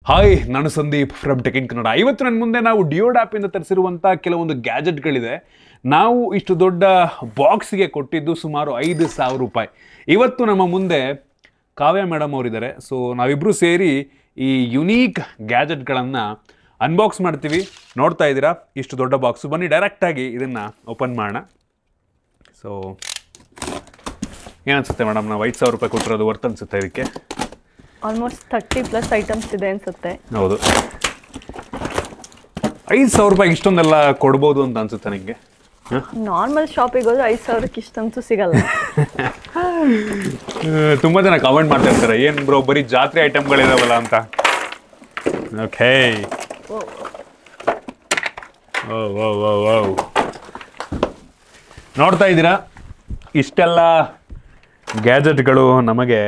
Hi, ನಾನು Sandeep from tech in Kannada. ಇವತ್ತು ನನ್ನ ಮುಂದೆ ನಾವು ಡಿಯೋಡ್ ಆ್ಯಪಿಂದ ತರಿಸಿರುವಂಥ ಕೆಲವೊಂದು ಗ್ಯಾಜೆಟ್ಗಳಿದೆ. ನಾವು ಇಷ್ಟು ದೊಡ್ಡ ಬಾಕ್ಸ್ಗೆ ಕೊಟ್ಟಿದ್ದು ಸುಮಾರು 5,000 ರೂಪಾಯಿ. ಇವತ್ತು ನಮ್ಮ ಮುಂದೆ ಕಾವ್ಯ ಮೇಡಮ್ ಅವರಿದ್ದಾರೆ. ಸೊ ನಾವಿಬ್ಬರು ಸೇರಿ ಈ ಯುನೀಕ್ ಗ್ಯಾಜೆಟ್ಗಳನ್ನು ಅನ್ಬಾಕ್ಸ್ ಮಾಡ್ತೀವಿ. ನೋಡ್ತಾ ಇದ್ದೀರಾ ಇಷ್ಟು ದೊಡ್ಡ ಬಾಕ್ಸು. ಬನ್ನಿ ಡೈರೆಕ್ಟಾಗಿ ಇದನ್ನು ಓಪನ್ ಮಾಡೋಣ. ಸೊ ಏನನ್ಸುತ್ತೆ ಮೇಡಮ್, ನಾವು 5,000 ರೂಪಾಯಿ ಕೊಟ್ಟಿರೋದು ವರ್ತ್ ಅನಿಸುತ್ತೆ ಇದಕ್ಕೆ? ಆಲ್ಮೋಸ್ಟ್ 30+ ಐಟಮ್ಸ್ ಇದೆ ಅನ್ಸುತ್ತೆ. ಹೌದು, 5,000 ರೂಪಾಯಿಗೆ ಇಷ್ಟೊಂದೆಲ್ಲ ಕೊಡ್ಬೋದು ಅಂತ ಅನ್ಸುತ್ತೆ ನಿಮಗೆ? ನಾರ್ಮಲ್ ಶಾಪಿಗೆ ಹೋದ್ರೆ 5,000ಕ್ಕೆ ಇಷ್ಟಂತೂ ಸಿಗಲ್ಲ. ತುಂಬ ಜನ ಕಾಮೆಂಟ್ ಮಾಡ್ತಾ ಇರ್ತಾರೆ, ಏನು ಬ್ರೋ ಬರೀ ಜಾತ್ರೆ ಐಟಮ್ಗಳಿದಾವಲ್ಲ ಅಂತ. ಓಕೆ, ನೋಡ್ತಾ ಇದ್ದೀರಾ ಇಷ್ಟೆಲ್ಲ ಗ್ಯಾಜೆಟ್ಗಳು ನಮಗೆ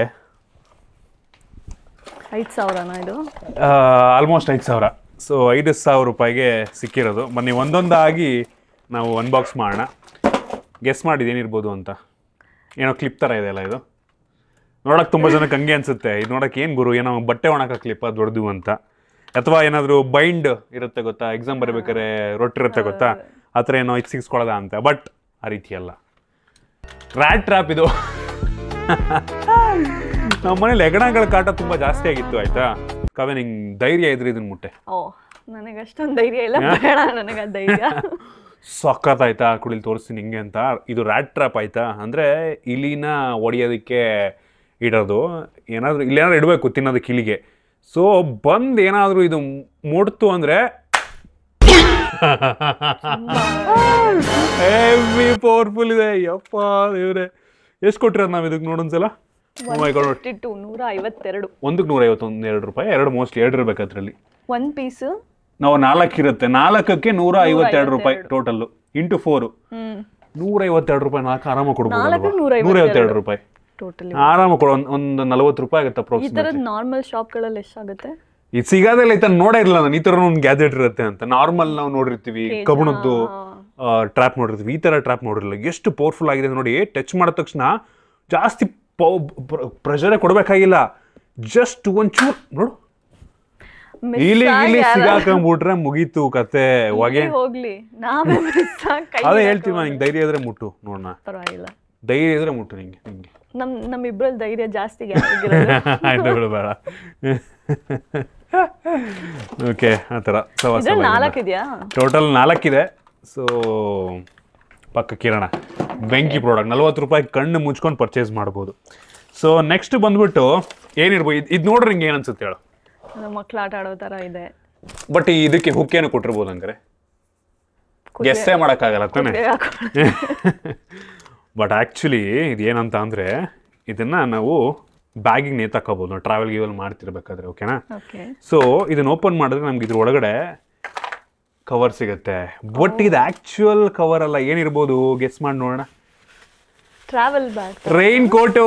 5,000ನಾ ಇದು? ಆಲ್ಮೋಸ್ಟ್ 5,000. ಸೊ 5,000 ರೂಪಾಯಿಗೆ ಸಿಕ್ಕಿರೋದು. ಬನ್ನಿ ಒಂದೊಂದಾಗಿ ನಾವು ಅನ್ಬಾಕ್ಸ್ ಮಾಡೋಣ. ಗೆಸ್ ಮಾಡಿದ್ದು ಏನಿರ್ಬೋದು ಅಂತ. ಏನೋ ಕ್ಲಿಪ್ ಥರ ಇದೆ ಅಲ್ಲ ಇದು. ನೋಡೋಕೆ ತುಂಬ ಜನಕ್ಕೆ ಹಂಗೆ ಅನಿಸುತ್ತೆ, ಇದು ನೋಡೋಕೆ ಏನು ಗುರು, ಏನೋ ಬಟ್ಟೆ ಒಣಕ ಕ್ಲಿಪ್ ದೊಡ್ಡದು ಅಂತ. ಅಥವಾ ಏನಾದರೂ ಬೈಂಡ್ ಇರುತ್ತೆ ಗೊತ್ತಾ, ಎಕ್ಸಾಮ್ ಬರಬೇಕಾದ್ರೆ ರೊಟ್ಟಿರುತ್ತೆ ಗೊತ್ತಾ, ಆ ಥರ ಏನೋ ಇದು ಸಿಗಿಸ್ಕೊಳ್ಳೋದ ಅಂತ. ಬಟ್ ಆ ರೀತಿ ಅಲ್ಲ, ರ್ಯಾಟ್ ಟ್ರ್ಯಾಪ್ ಇದು. ನಮ್ಮ ಮನೇಲಿ ಹೆಗಣಗಳ ಕಾಟ ತುಂಬ ಜಾಸ್ತಿ ಆಗಿತ್ತು. ಆಯ್ತಾ ಕಾವ್ಯ, ನಿಂಗೆ ಧೈರ್ಯ ಇದ್ರೆ ಇದನ್ನ ಮುಟ್ಟೆ? ಓ, ನನಗೆ ಅಷ್ಟೊಂದು ಧೈರ್ಯ ಇಲ್ಲ, ಬೇಡ ನನಗೆ ಆ ಧೈರ್ಯ. ಸಖತ್ ಆಯ್ತಾ, ಕುಡಿಲಿ ತೋರಿಸ್ತೀನಿ ಹಿಂಗೆ ಅಂತ. ಇದು ರ್ಯಾಟ್ ಟ್ರ್ಯಾಪ್ ಆಯ್ತಾ, ಅಂದರೆ ಇಲಿನ ಹೊಡಿಯೋದಕ್ಕೆ ಇಡೋದು. ಏನಾದರೂ ಇಲ್ಲೇನಾದ್ರು ಇಡಬೇಕು ತಿನ್ನೋದಕ್ಕೆ ಇಲಿಗೆ. ಸೊ ಬಂದು ಏನಾದರೂ ಇದು ಮುಟ್ತು ಅಂದರೆ ಹೆವಿ ಪವರ್ಫುಲ್ ಇದೆ. ಯಪ್ಪ ದೇವ್ರೆ, ಎಷ್ಟು ಕೊಟ್ಟಿರೋದು ನಾವು ಇದಕ್ಕೆ ನೋಡೊಂದ್ಸಲ? 152. ಒಂದಕ್ಕೆ 151 ರೂಪಾಯಿ. ಎರಡು ಮೋಸ್ಟ್ಲಿ 2 ಇರಬೇಕು ಅದರಲ್ಲಿ. ಒಂದು ಪೀಸು ನಾವು 4 ಇರುತ್ತೆ, 4ಕ್ಕೆ 152 ರೂಪಾಯಿ ಟೋಟಲ್. ಇಂಟು 4 152 ರೂಪಾಯಿ. 4 ಆರಾಮ ಕೊಡ್ಬೋದು. 152 ರೂಪಾಯಿ ಟೋಟಲಿ ಆರಾಮ ಕೊಡೋ. ಒಂದು 40 ರೂಪಾಯಿ ಆಗುತ್ತೆ ಅಪ್ರೋಕ್ಸಿಮೇಟ್. ಈ ಥರದ ನಾರ್ಮಲ್ ಶಾಪ್ಗಳಲ್ಲಿ ಎಷ್ಟಾಗುತ್ತೆ? ಇದು ಸಿಗೋದಿಲ್ಲ. ಈ ಥರ ನೋಡೇ ಇರಲಿಲ್ಲ ನಾನು, ಈ ಥರ ಒಂದು ಗ್ಯಾಜೆಟ್ ಇರುತ್ತೆ ಅಂತ. ನಾರ್ಮಲ್ ನಾವು ನೋಡಿರ್ತೀವಿ, ಕಬ್ಬಣದ್ದು ಟ್ರ್ಯಾಪ್ ನೋಡಿರ್ತೀವಿ, ಈ ಥರ ಟ್ರ್ಯಾಪ್ ನೋಡಿರಲಿಲ್ಲ. ಎಷ್ಟು ಪವರ್ಫುಲ್ ಆಗಿದೆ ನೋಡಿ. ಟಚ್ ಮಾಡಿದ ತಕ್ಷಣ ಜಾಸ್ತಿ ಪ್ರೆಷರೇ ಕೊಡಬೇಕಾಗಿಲ್ಲ, ಜಸ್ಟ್ ಒಂಚೂರು ನೋಡು, ಇಲ್ಲಿ ಸಿಗಾಕೊಂಡ್ಬಿಟ್ರೆ ಮುಗೀತು ಕತೆ. ಹೋಗ್ಲಿ, ಅದೇ ಹೇಳ್ತೀವಿ ನಾನು, ನಿಂಗೆ ಧೈರ್ಯ ಇದ್ರೆ ಮುಟ್ಟು ನೋಡೋಣ. ಪರವಾಗಿಲ್ಲ, ಧೈರ್ಯ ಇದ್ರೆ ಮುಟ್ಟು. ನಿಂಗೆ ನಮ್ಮಿಬ್ಬರಲ್ಲಿ ಧೈರ್ಯ ಜಾಸ್ತಿ. ಆಯ್ತು ಬೇಡ. ಓಕೆ, ಆ ಥರ 4 ಇದೆಯಾ? ಟೋಟಲ್ 4 ಇದೆ. ಸೊ ಪಕ್ಕ ಕಿರಣ ಬೆಂಕಿ ಪ್ರಾಡಕ್ಟ್. 40 ರೂಪಾಯಿ ಕಣ್ಣು ಮುಚ್ಕೊಂಡು ಪರ್ಚೇಸ್ ಮಾಡ್ಬೋದು. ಸೊ ನೆಕ್ಸ್ಟ್ ಬಂದ್ಬಿಟ್ಟು ಏನಿರ್ಬೋದು ಇದು ನೋಡ್ರಿ, ಹಿಂಗೆ ಏನು ಅನ್ಸುತ್ತೆ ಹೇಳು? ಮಕ್ಳು ಆಟ ಆಡೋ ಥರ ಇದೆ. ಬಟ್ ಇದಕ್ಕೆ ಹುಕ್ಕೇನು ಕೊಟ್ಟಿರ್ಬೋದು ಹಂಗಾರೆ? ಗೆಸ್ಸೇ ಮಾಡೋಕ್ಕಾಗಲ್ಲ ತಾನೆ. ಬಟ್ ಆ್ಯಕ್ಚುಲಿ ಇದೇನಂತ ಅಂದರೆ, ಇದನ್ನು ನಾವು ಬ್ಯಾಗಿಗೆ ನೇತಾಕೋಬೋದು ನಾವು ಟ್ರಾವೆಲ್ ಗೀವೆಲ್ ಮಾಡ್ತಿರ್ಬೇಕಾದ್ರೆ. ಓಕೆನಾ? ಸೊ ಇದನ್ನು ಓಪನ್ ಮಾಡಿದ್ರೆ ನಮ್ಗೆ ಇದ್ರ ಒಳಗಡೆ ಕವರ್ ಸಿಗುತ್ತೆ. ಬಟ್ ಇದು ಆ್ಯಕ್ಚುಯಲ್ ಕವರ್ ಅಲ್ಲ. ಏನಿರ್ಬೋದು ಗೆಸ್ ಮಾಡಿ ನೋಡೋಣ. Travel bag, rain coat.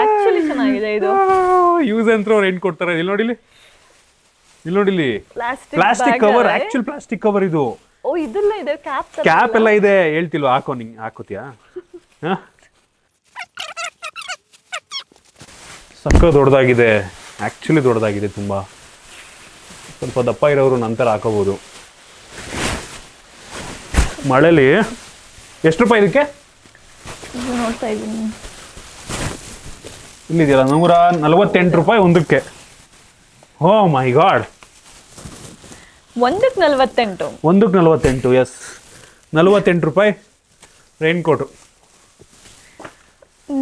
Actually ಚೆನ್ನಾಗಿದೆ ಇದು. Use and throw rain coat ತರ. ಇಲ್ಲಿ ನೋಡಿಲಿ, ಇಲ್ಲಿ ನೋಡಿಲಿ, plastic cover. Actual plastic cover ಇದು. ಓ, ಇದೆಲ್ಲ ಇದೆ, ಕ್ಯಾಪ್ ಎಲ್ಲ ಇದೆ. ಹೇಳ್ತಿಲ್ವಾ, ಹಾಕೋ, ನಿಂಗೆ ಹಾಕೋತಿಯಾ? ಸಕ್ಕ ದೊಡ್ಡದಾಗಿದೆ, ಆಕ್ಚುಲಿ ದೊಡ್ಡದಾಗಿದೆ ತುಂಬ. ಸ್ವಲ್ಪ ದಪ್ಪ ಇರೋರು ನಂತರ ಹಾಕೋಬಹುದು. ಮಳೆಲಿ ಎಷ್ಟು ರೂಪಾಯಿ ಇದಕ್ಕೆ? ನೋಡ್ತಾ ಇದ್ದೀನಿ, ಇಲ್ಲಿದೆಯಲ್ಲ, 148 ರೂಪಾಯಿ ಒಂದಕ್ಕೆ. ಓ ಮೈ ಗಾಡ್, ಒಂದಕ್ಕೆ 48. ಒಂದಕ್ಕೆ 48. ಎಸ್, 48 ರೂಪಾಯಿ ರೈನ್ ಕೋಟು.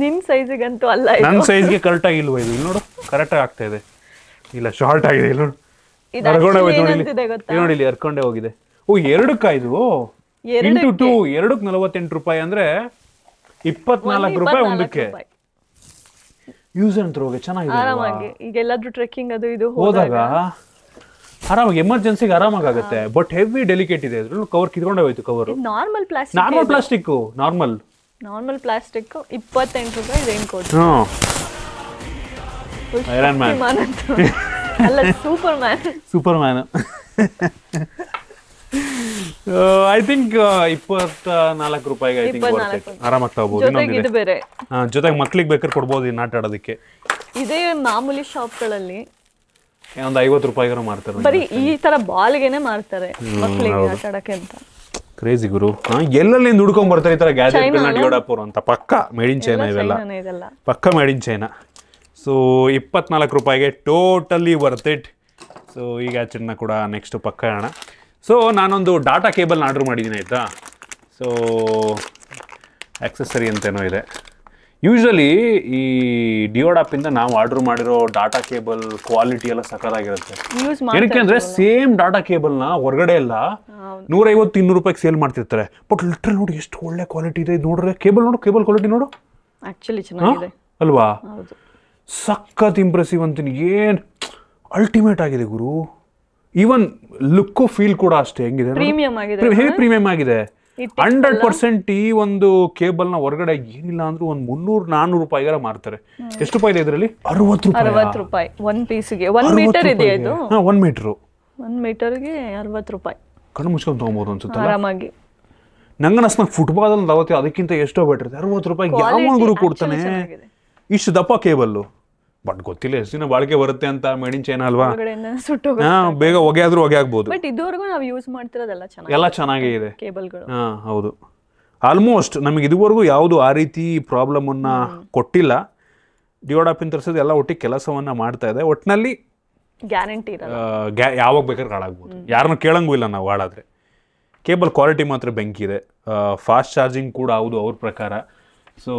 ನಿನ್ನ ಸೈಜಿಗಂತೂ ಅಲ್ಲ, ನನ್ನ ಸೈಜ್ಗೆ ಕರೆಕ್ಟಾಗಿ ಇಲ್ವ ಇದು? ಇಲ್ಲಿ ನೋಡು, ಕರೆಕ್ಟಾಗಿ ಆಗ್ತಾ ಇದೆ. ಇಲ್ಲ, ಶಾರ್ಟ್ ಆಗಿದೆ. ಇಲ್ಲಿ ನೋಡು, ಹರ್ಕೊಂಡೆ ಹೋಯ್ತು ನೋಡಿ. ನೋಡಿ ಇಲ್ಲಿ ಹರ್ಕೊಂಡೆ ಹೋಗಿದೆ. ಓ, 2ಕ್ಕ ಇದು? ಇಂಟು 2, 2ಕ್ಕೆ 48 ರೂಪಾಯಿ ಅಂದ್ರೆ 24 ರೂಪಾಯಿ ಒಂದಕ್ಕೆ. ಯೂಸ್ ಅಂಡ್ ಥ್ರೋಗೆ ಚೆನ್ನಾಗಿದೆ. ಆರಾಮಾಗಿ ಈಗ ಎಲ್ಲಾದ್ರೂ ಟ್ರೆಕ್ಕಿಂಗ್ ಅದು ಇದು ಹೋದಾಗ ಆರಾಮಾಗಿ ಎಮರ್ಜೆನ್ಸಿಗೆ ಆರಾಮಾಗುತ್ತೆ. ಬಟ್ ಹೆವಿ ಡೆಲಿಕೇಟ್ ಇದೆ. ಇದ್ರಲ್ಲಿ ಕವರ್ ಕಿತ್ಕೊಂಡೆ ಹೋಯ್ತು. Cover normal plastic, normal plastic 28 ರೂಪಾಯಿ ರೈನ್ ಕೋಟ್. ಐರನ್ ಮ್ಯಾನ್ ಅಲ್ಲ, ಸೂಪರ್ ಮ್ಯಾನ್. ಐ ಥಿಂಕ್ 24 ರೂಪಾಯಿಗೆ ಐ ಥಿಂಕ್ ಬರುತ್ತೆ, ಆರಾಮಾಗಿ ತಗೋಬಹುದು. ಜೊತೆಗೆ ಇದು ಬೇರೆ, ಜೊತೆಗೆ ಮಕ್ಳಿಗೆ ಬೇಕಾದ್ರೆ ಕೊಡ್ಬೋದು ಇನ್ನು ಆಟ ಆಡೋದಕ್ಕೆ. ಇದೇ ಮಾಮೂಲಿ ಶಾಪ್ಗಳಲ್ಲಿ ಒಂದು 50 ರೂಪಾಯಿಗಾರು ಮಾರ್ತಾರೆ. ಬರೀ ಈ ತರ ಬಾಲ್ಗೆನೆ ಮಾರ್ತಾರೆ ಮಕ್ಕಳಿಗೆ ಆಟ ಆಡಕ್ಕೆ ಅಂತ. ಕ್ರೇಜಿ ಗುರು, ಎಲ್ಲೆಲ್ಲಿ ಹುಡ್ಕೊಂಡ್ ಬರ್ತಾರೆ ಈ ತರ ಗ್ಯಾಜೆಟ್ಗಳನ್ನ ಡಿಯೋಡಾಪುರ್ ಅಂತ. ಪಕ್ಕ ಮೇಡ್ ಇನ್ ಚೈನಾ ಇವೆಲ್ಲ, ಇದೆಲ್ಲ ಪಕ್ಕ ಮೇಡ್ ಇನ್ ಚೈನಾ. ಸೊ 24 ರೂಪಾಯಿಗೆ ಟೋಟಲಿ ವರ್ತ್ ಇಟ್. ಸೊ ಈ ಗ್ಯಾಜೆಟ್ನ ಕೂಡ ನೆಕ್ಸ್ಟ್ ಪಕ್ಕ ಅಣ್ಣ. ಸೊ ನಾನೊಂದು ಡಾಟಾ ಕೇಬಲ್ನ ಆರ್ಡ್ರ್ ಮಾಡಿದ್ದೀನಿ ಆಯಿತಾ. ಸೊ ಆಕ್ಸೆಸರಿ ಅಂತೇನೋ ಇದೆ. ಯೂಶ್ವಲಿ ಈ ಡಿಯೋಡಾಪಿಂದ ನಾವು ಆರ್ಡ್ರ್ ಮಾಡಿರೋ ಡಾಟಾ ಕೇಬಲ್ ಕ್ವಾಲಿಟಿ ಎಲ್ಲ ಸಕ್ಕತ್ತಾಗಿರುತ್ತೆ. ಏನಕ್ಕೆ ಅಂದರೆ ಸೇಮ್ ಡಾಟಾ ಕೇಬಲ್ನ ಹೊರಗಡೆ ಎಲ್ಲ 150-200 ರೂಪಾಯಿಗೆ ಸೇಲ್ ಮಾಡ್ತಿರ್ತಾರೆ. ಬಟ್ ಲಿಟ್ರಲ್ ನೋಡಿ ಎಷ್ಟು ಒಳ್ಳೆ ಕ್ವಾಲಿಟಿ ಇದೆ. ಇದು ನೋಡ್ರೆ ಕೇಬಲ್ ನೋಡು, ಕೇಬಲ್ ಕ್ವಾಲಿಟಿ ನೋಡು, ಆಕ್ಚುಲಿ ಚೆನ್ನಾಗಿದೆ ಅಲ್ವಾ? ಸಖತ್ ಇಂಪ್ರೆಸಿವ್ ಅಂತೀನಿ. ಏನು ಅಲ್ಟಿಮೇಟ್ ಆಗಿದೆ ಗುರು. ಈವನ್ ಲುಕ್ಕು ಫೀಲ್ ಕೂಡ ಅಷ್ಟೇ ಹೆಂಗಿದೆ, ಪ್ರೀಮಿಯಂ ಆಗಿದೆ, ಹೆವಿ ಪ್ರೀಮಿಯಂ ಆಗಿದೆ. 100% ಈ ಒಂದು ಕೇಬಲ್ನ ಹೊರಗಡೆ ಏನಿಲ್ಲ ಅಂದ್ರೂ ಒಂದು 300-400 ರೂಪಾಯಿಗಾರ ಮಾರ್ತಾರೆ. ಎಷ್ಟು ರೂಪಾಯಿ ಇದೆ ಇದರಲ್ಲಿ? 60 ರೂಪಾಯಿ ಒನ್ ಪೀಸ್ಗೆ. 1 ಮೀಟರ್ ಇದೆ ಇದು. 1 ಮೀಟರ್, 1 ಮೀಟರ್ಗೆ 60 ರೂಪಾಯಿ. ಕಣ್ಣು ಮುಚ್ಕೊಂಡು ತಗೊಬೋದು ಅನ್ಸುತ್ತೆ ಆರಾಮಾಗಿ. ನಂಗನ್ನಿಸ್ನ ಫುಟ್ಬಾಲ್ ಅಲ್ಲಿ ದಾವತ್ತೆ ಅದಕ್ಕಿಂತ ಎಷ್ಟೋ ಬೆಟರ್ ಇದೆ. 60 ರೂಪಾಯಿಗೆ ಯಾವ ಗುರು ಕೊಡ್ತಾನೆ ಇಷ್ಟು ದಪ್ಪ ಕೇಬಲ್ಲು? ಬಟ್ ಗೊತ್ತಿಲ್ಲ ಎಷ್ಟು ದಿನ ಬಾಳಿಕೆ ಬರುತ್ತೆ ಅಂತ. ಮೇಡ್ ಇನ್ ಚೈನಾ ಅಲ್ವಾ, ಬೇಗ ಹೊಗೆ ಆದ್ರೂ ಹೊಗೆ ಆಗ್ಬೋದು. ಬಟ್ ಇದುವರೆಗೂ ನಾವು ಯೂಸ್ ಮಾಡ್ತಿರೋದೆಲ್ಲ ಎಲ್ಲ ಚೆನ್ನಾಗೇ ಇದೆ ಕೇಬಲ್ಗಳು. ಹೌದು, ಆಲ್ಮೋಸ್ಟ್ ನಮಗೆ ಇದುವರೆಗೂ ಯಾವುದು ಆ ರೀತಿ ಪ್ರಾಬ್ಲಮ್ ಅನ್ನ ಕೊಟ್ಟಿಲ್ಲ. ಡಿಯೋಡಾಪಿನ್ ತರಿಸೋದು ಎಲ್ಲ ಒಟ್ಟಿಗೆ ಕೆಲಸವನ್ನ ಮಾಡ್ತಾ ಇದೆ. ಒಟ್ಟಿನಲ್ಲಿ ಗ್ಯಾರಂಟಿ ಇರಲ್ಲ, ಯಾವಾಗ ಬೇಕಾದ್ರೆ ಹಾಳಾಗ್ಬೋದು. ಯಾರನ್ನು ಕೇಳಂಗೂ ಇಲ್ಲ ನಾವು ಹಾಳಾದ್ರೆ. ಕೇಬಲ್ ಕ್ವಾಲಿಟಿ ಮಾತ್ರ ಬೆಂಕಿ ಇದೆ. ಫಾಸ್ಟ್ ಚಾರ್ಜಿಂಗ್ ಕೂಡ ಹೌದು ಅವ್ರ ಪ್ರಕಾರ. ಸೊ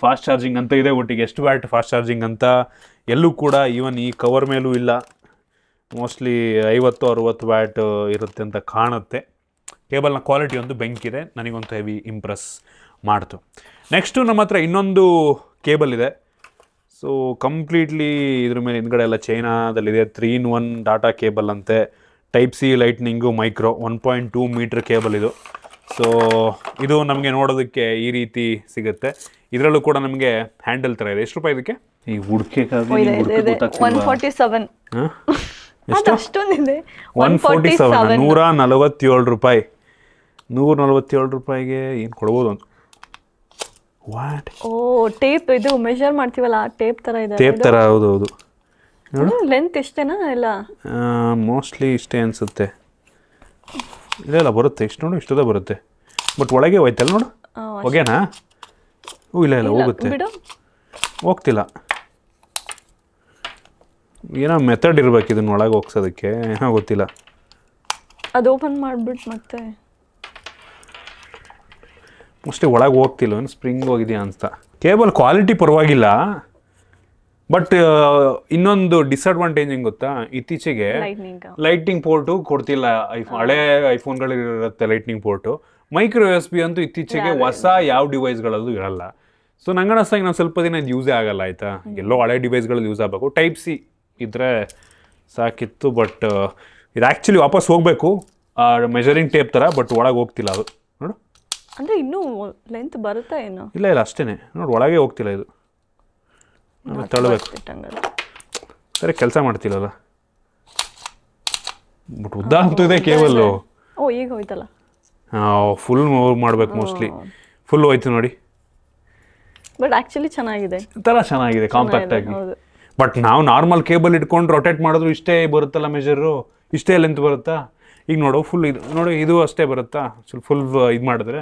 ಫಾಸ್ಟ್ ಚಾರ್ಜಿಂಗ್ ಅಂತ ಇದೆ, ಒಟ್ಟಿಗೆ ಎಷ್ಟು ವ್ಯಾಟ್ ಫಾಸ್ಟ್ ಚಾರ್ಜಿಂಗ್ ಅಂತ ಎಲ್ಲೂ ಕೂಡ ಈವನ್ ಈ ಕವರ್ ಮೇಲೂ ಇಲ್ಲ. ಮೋಸ್ಟ್ಲಿ 50-60 ವ್ಯಾಟ್ ಇರುತ್ತೆ ಅಂತ ಕಾಣುತ್ತೆ. ಕೇಬಲ್ನ ಕ್ವಾಲಿಟಿ ಒಂದು ಬೆಂಕಿದೆ, ನನಗಂತೂ ಹೆವಿ ಇಂಪ್ರೆಸ್ ಮಾಡ್ತು. ನೆಕ್ಸ್ಟು ನಮ್ಮ ಹತ್ರ ಇನ್ನೊಂದು ಕೇಬಲ್ ಇದೆ. ಸೊ ಕಂಪ್ಲೀಟ್ಲಿ ಇದ್ರ ಮೇಲೆ ಹಿಂದ್ಗಡೆ ಎಲ್ಲ ಚೈನಾದಲ್ಲಿದೆ. 3-in-1 ಡಾಟಾ ಕೇಬಲ್ ಅಂತೆ. Type C lightning micro 1.2 metre cable ಇದು. ಸೊ ಇದು ನಮಗೆ ನೋಡೋದಕ್ಕೆ ಈ ರೀತಿ ಸಿಗುತ್ತೆ. ಇದರಲ್ಲೂ ಕೂಡ ನಮಗೆ ಹ್ಯಾಂಡಲ್ ಥರ ಇದೆ. ಎಷ್ಟು ರೂಪಾಯಿ ಇದಕ್ಕೆ? ಈ ಹುಡುಕೆ 147. ಅಷ್ಟೊಂದಿದೆ. 147, 147 ರೂಪಾಯಿ. 147 ರೂಪಾಯಿಗೆ ಏನು ಕೊಡ್ಬೋದು ಅಂತ. ವಾಟ್? ಓ ಟೇಪ್, ಇದು ಮೆಷರ್ ಮಾಡ್ತೀವಲ್ಲ ಟೇಪ್ ಥರ ಇದೆ. ಟೇಪ್ ಥರ, ಹೌದು ಹೌದು. ಲೆಂತ್ ಇಷ್ಟೇನಾ? ಇಲ್ಲ ಮೋಸ್ಟ್ಲಿ ಇಷ್ಟೇ ಅನಿಸುತ್ತೆ. ಇಲ್ಲ ಬರುತ್ತೆ, ಇಷ್ಟು ನೋಡು, ಇಷ್ಟದ ಬರುತ್ತೆ. ಬಟ್ ಒಳಗೆ ಹೋಯ್ತಲ್ಲ ನೋಡು, ಹೊಗೆನಾ? ಇಲ್ಲ ಹೋಗುತ್ತೆ, ಹೋಗ್ತಿಲ್ಲ. ಏನೋ ಮೆಥಡ್ ಇರ್ಬೇಕು ಇದನ್ನ ಒಳಗೆ ಹೋಗ್ಸೋದಕ್ಕೆ, ಏನೋ ಗೊತ್ತಿಲ್ಲ. ಅದು ಓಪನ್ ಮಾಡಿಬಿಟ್ಟು ಮತ್ತೆ ಮೋಸ್ಟ್ಲಿ ಒಳಗೆ ಹೋಗ್ತಿಲ್ಲ, ಏನು ಸ್ಪ್ರಿಂಗ್ ಹೋಗಿದೆಯಾ ಅನ್ಸ್ತಾ. ಕೇಬಲ್ ಕ್ವಾಲಿಟಿ ಪರವಾಗಿಲ್ಲ. ಬಟ್ ಇನ್ನೊಂದು ಡಿಸ್ಅಡ್ವಾಂಟೇಜ್ ಹೆಂಗೆ ಗೊತ್ತಾ, ಇತ್ತೀಚೆಗೆ ಲೈಟ್ನಿಂಗ್ ಪೋರ್ಟು ಕೊಡ್ತಿಲ್ಲ. ಹಳೆ ಐಫೋನ್ಗಳಿರುತ್ತೆ ಲೈಟ್ನಿಂಗ್ ಪೋರ್ಟು. ಮೈಕ್ರೋ USB ಅಂತೂ ಇತ್ತೀಚೆಗೆ ಹೊಸ ಯಾವ ಡಿವೈಸ್ಗಳಲ್ಲೂ ಇರಲ್ಲ. ಸೊ ನಂಗೆ ಅನಿಸ್ತಾಗ ನಾವು ಸ್ವಲ್ಪ ದಿನ ಇದು ಯೂಸೇ ಆಗಲ್ಲ ಆಯಿತಾ. ಎಲ್ಲೋ ಹಳೆ ಡಿವೈಸ್ಗಳಲ್ಲಿ ಯೂಸ್ ಆಗಬೇಕು. ಟೈಪ್ ಸಿ ಇದ್ರೆ ಸಾಕಿತ್ತು. ಬಟ್ ಇದು ಆ್ಯಕ್ಚುಲಿ ವಾಪಸ್ ಹೋಗಬೇಕು ಮೆಜರಿಂಗ್ ಟೇಪ್ ಥರ. ಬಟ್ ಒಳಗೆ ಹೋಗ್ತಿಲ್ಲ ಅದು ನೋಡು. ಅಂದರೆ ಇನ್ನೂ ಲೆಂತ್ ಬರುತ್ತಾ ಏನು? ಇಲ್ಲ ಅಷ್ಟೇ ನೋಡು, ಒಳಗೆ ಹೋಗ್ತಿಲ್ಲ ಇದು. ತಳ್ಳಬೇಕು. ಸರಿ ಕೆಲಸ ಮಾಡ್ತಿಲ್ಲಲ್ಲ. ಬಟ್ ಉದ್ದ ಅಂತೂ ಇದೆ ಕೇಬಲ್ಲು. ಓ ಈಗ ಹೋಯ್ತಲ್ಲ. ಫುಲ್ ಮಾಡಬೇಕು ಮೋಸ್ಟ್ಲಿ. ಫುಲ್ ಹೋಯ್ತು ನೋಡಿ. ಬಟ್ ಆ್ಯಕ್ಚುಲಿ ಚೆನ್ನಾಗಿದೆ, ಥರ ಚೆನ್ನಾಗಿದೆ ಕಾಂಪ್ಯಾಕ್ಟ್ ಆಗಿ. ಬಟ್ ನಾವು ನಾರ್ಮಲ್ ಕೇಬಲ್ ಇಟ್ಕೊಂಡು ರೊಟೇಟ್ ಮಾಡಿದ್ರು ಇಷ್ಟೇ ಬರುತ್ತಲ್ಲ ಮೆಜರು, ಇಷ್ಟೇ ಲೆಂತ್ ಬರುತ್ತಾ. ಈಗ ನೋಡು ಫುಲ್ ಇದು ನೋಡಿ, ಇದು ಅಷ್ಟೇ ಬರುತ್ತಾ. ಫುಲ್ ಇದು ಮಾಡಿದ್ರೆ,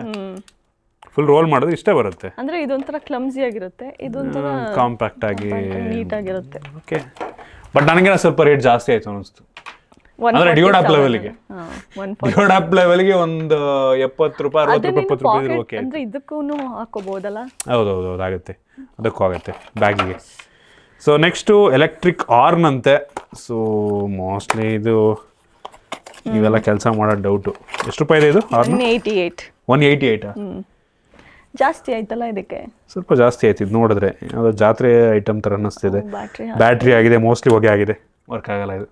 ಫುಲ್ ರೋಲ್ ಮಾಡಿದ್ರೆ ಇಷ್ಟೇ ಬರುತ್ತೆ. ಅಂದ್ರೆ ಇದೊಂಥರ ಕ್ಲಮ್ಸಿ ಆಗಿರುತ್ತೆ, ಇದೊಂಥರ ಕಾಂಪ್ಯಾಕ್ಟ್ ಆಗಿ ನೀಟ್ ಆಗಿರುತ್ತೆ. ಓಕೆ. ಬಟ್ ನನಗೆ ಸ್ವಲ್ಪ ರೇಟ್ ಜಾಸ್ತಿ ಆಯ್ತು ಅನಿಸ್ತು. ಅಂದ್ರೆ ಡಿಯೋಡಾಪ್ ಲೆವೆಲ್ಗೆ, ಡಿಯೋಡಾಪ್ ಲೆವೆಲ್ಗೆ ಒಂದು 70 ರೂಪಾಯಿ 60-70 ರೂಪಾಯಿ. ಓಕೆ, ಅಂದ್ರೆ ಇದಕ್ಕೂ ಹಾಕೋಬಹುದಲ್ಲ? ಹೌದೌದು, ಆಗುತ್ತೆ, ಅದಕ್ಕೂ ಆಗುತ್ತೆ ಬ್ಯಾಗಿಗೆ. ಸೊ ನೆಕ್ಸ್ಟು ಎಲೆಕ್ಟ್ರಿಕ್ ಆರ್ನ್ ಅಂತೆ. ಸೊ ಮೋಸ್ಟ್ಲಿ ಇದು ಇವೆಲ್ಲ ಕೆಲಸ ಮಾಡೋ ಡೌಟು. ಎಷ್ಟು ರೂಪಾಯಿ ಇದೆ ಇದು? 188. ಜಾಸ್ತಿ ಆಯ್ತಲ್ಲ ಇದಕ್ಕೆ? ಸ್ವಲ್ಪ ಜಾಸ್ತಿ ಆಯ್ತು ಇದು ನೋಡಿದ್ರೆ. ಯಾವುದೋ ಜಾತ್ರೆ ಐಟಮ್ ಥರ ಅನ್ನಿಸ್ತಿದೆ. ಬ್ಯಾಟ್ರಿ ಆಗಿದೆ, ಮೋಸ್ಟ್ಲಿ ಹೊಗೆ ಆಗಿದೆ, ವರ್ಕ್ ಆಗಲ್ಲ ಇದು.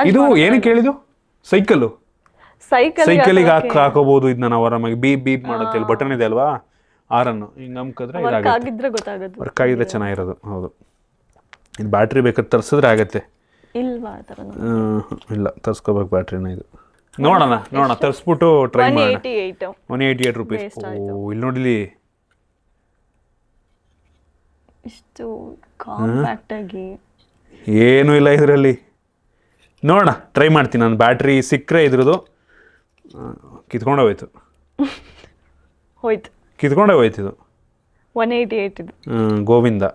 ಇದು ಏನಕ್ಕೆ ಹೇಳಿದ್ದು? ಸೈಕಲಿಗೆ ಹಾಕೋಬಹುದು ಇದನ್ನ. ನಾವು ಆರಾಮಾಗಿ ಬೀಪ್ ಮಾಡುತ್ತೆ. ಬಟನ್ ಇದೆ ಅಲ್ವಾ, ಆರನ್ನು ಹಿಂಗೆ ಅಮ್ಕಿದ್ರೆ ಇದಾಗುತ್ತೆ. ವರ್ಕ್ ಆಗಿದ್ರೆ ಚೆನ್ನಾಗಿರೋದು. ಹೌದು, ಇದು ಬ್ಯಾಟ್ರಿ ಬೇಕಾದ್ರೆ ತರಿಸಿದ್ರೆ ಆಗುತ್ತೆ. ಇಲ್ಲ ತರಿಸ್ಕೋಬೇಕು ಬ್ಯಾಟ್ರಿನ. ಇದು ನೋಡೋಣ ತರಿಸ್ಬಿಟ್ಟು ಟ್ರೈ ಮಾಡೋಣ 188 188 ರುಪೀಸ್ Waste ಆಯ್ತು. ಓ ಇಲ್ಲಿ ನೋಡಿಲಿ ಇಷ್ಟು ಕಾಂಪ್ಯಾಕ್ಟ್ ಆಗಿ ಏನೂ ಇಲ್ಲ ಇದರಲ್ಲಿ ನೋಡೋಣ ಟ್ರೈ ಮಾಡ್ತೀನಿ ನಾನು ಬ್ಯಾಟ್ರಿ ಸಿಕ್ಕರೆ ಇದ್ರದ್ದು ಕಿತ್ಕೊಂಡೇ ಹೋಯ್ತು ಹೋಯ್ತು ಕಿತ್ಕೊಂಡೇ ಹೋಯ್ತು ಇದು 188 ಇದು ಗೋವಿಂದ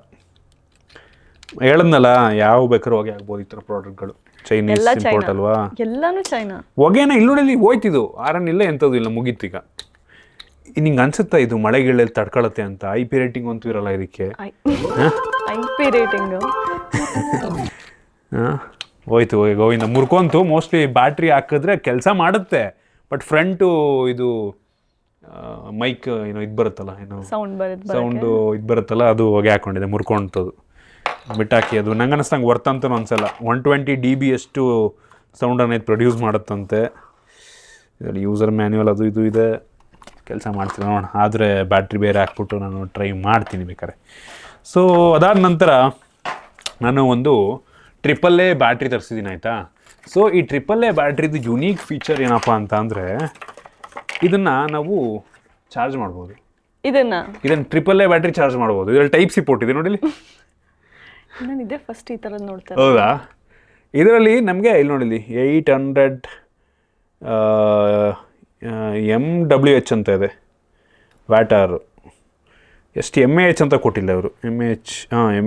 ಹೇಳದ್ನಲ್ಲ ಯಾವ ಬೇಕಾದ್ರೂ ಹೊಗೆ ಆಗ್ಬೋದು ಈ ಥರ ಪ್ರಾಡಕ್ಟ್ಗಳು ಚೈನೀಸ್ ಎಲ್ಲ ಇಂಪೋರ್ಟ್ ಚೈನಾ ಅಲ್ವಾ ಎಲ್ಲಾನು ಚೈನಾ ಹೊಗೆನ ಇಲ್ಲಿ ನೋಡಿಲಿ ಹೋಯ್ತಿದ್ದು ಆರನ್ ಇಲ್ಲ ಎಂಥದ್ದು ಇಲ್ಲ ಮುಗೀತೀಗ ನಿಂಗೆ ಅನ್ಸುತ್ತಾ ಇದು ಮಳೆಗಿಳೆಲ್ಲಿ ತಡ್ಕೊಳತ್ತೆ ಅಂತ IP ರೇಟಿಂಗ್ ಅಂತೂ ಇರಲ್ಲ ಇದಕ್ಕೆ IP ರೇಟಿಂಗ್ ಹೋಯ್ತು ಗೋವಿಂದ ಮುರ್ಕೊಂತು ಮೋಸ್ಟ್ಲಿ ಬ್ಯಾಟ್ರಿ ಹಾಕಿದ್ರೆ ಕೆಲಸ ಮಾಡುತ್ತೆ ಬಟ್ ಫ್ರಂಟು ಇದು ಮೈಕ್ ಏನೋ ಇದು ಬರುತ್ತಲ್ಲ ಏನೋ ಸೌಂಡ್ ಬರುತ್ತೆ ಸೌಂಡು ಇದು ಬರುತ್ತಲ್ಲ ಅದು ಹೊಗೆ ಹಾಕೊಂಡಿದೆ ಮುರ್ಕೊಂತದ್ದು ಬಿಟ್ಟಾಕಿ ಅದು ನಂಗೆ ಅನ್ನಿಸ್ದಂಗೆ ವರ್ತ್ ಅಂತೂ ಅನ್ಸಲ್ಲ 120 dB ಅಷ್ಟು ಸೌಂಡನ್ನು ಇದು ಪ್ರೊಡ್ಯೂಸ್ ಮಾಡುತ್ತಂತೆ ಇದರಲ್ಲಿ ಯೂಸರ್ ಮ್ಯಾನ್ಯುವಲ್ ಅದು ಇದು ಇದೆ ಕೆಲಸ ಮಾಡ್ತೀನಿ ನೋಡೋಣ ಆದರೆ ಬ್ಯಾಟ್ರಿ ಬೇರೆ ಹಾಕ್ಬಿಟ್ಟು ನಾನು ಟ್ರೈ ಮಾಡ್ತೀನಿ ಬೇಕಾದ್ರೆ ಸೊ ಅದಾದ ನಂತರ ನಾನು ಒಂದು AAA ಬ್ಯಾಟ್ರಿ ತರಿಸಿದ್ದೀನಿ ಆಯಿತಾ ಸೊ ಈ AAA ಬ್ಯಾಟ್ರಿದು ಯುನೀಕ್ ಫೀಚರ್ ಏನಪ್ಪ ಅಂತ ಅಂದರೆ ಇದನ್ನು ನಾವು ಚಾರ್ಜ್ ಮಾಡ್ಬೋದು ಇದನ್ನ AAA ಬ್ಯಾಟ್ರಿ ಚಾರ್ಜ್ ಮಾಡ್ಬೋದು ಇದರಲ್ಲಿ ಟೈಪ್ ಸಿ ಪೋರ್ಟ್ ಇದೆ ನೋಡಿಲಿ ನಾನು ಇದೇ ಫಸ್ಟ್ ಈ ಥರದ್ದು ನೋಡ್ತೇನೆ ಹೌದಾ ಇದರಲ್ಲಿ ನಮಗೆ ಇಲ್ಲಿ ನೋಡಿಲಿ 800 MWH ಅಂತ ಇದೆ ವ್ಯಾಟಾರು ಎಷ್ಟು MAH ಅಂತ ಕೊಟ್ಟಿಲ್ಲ ಅವರು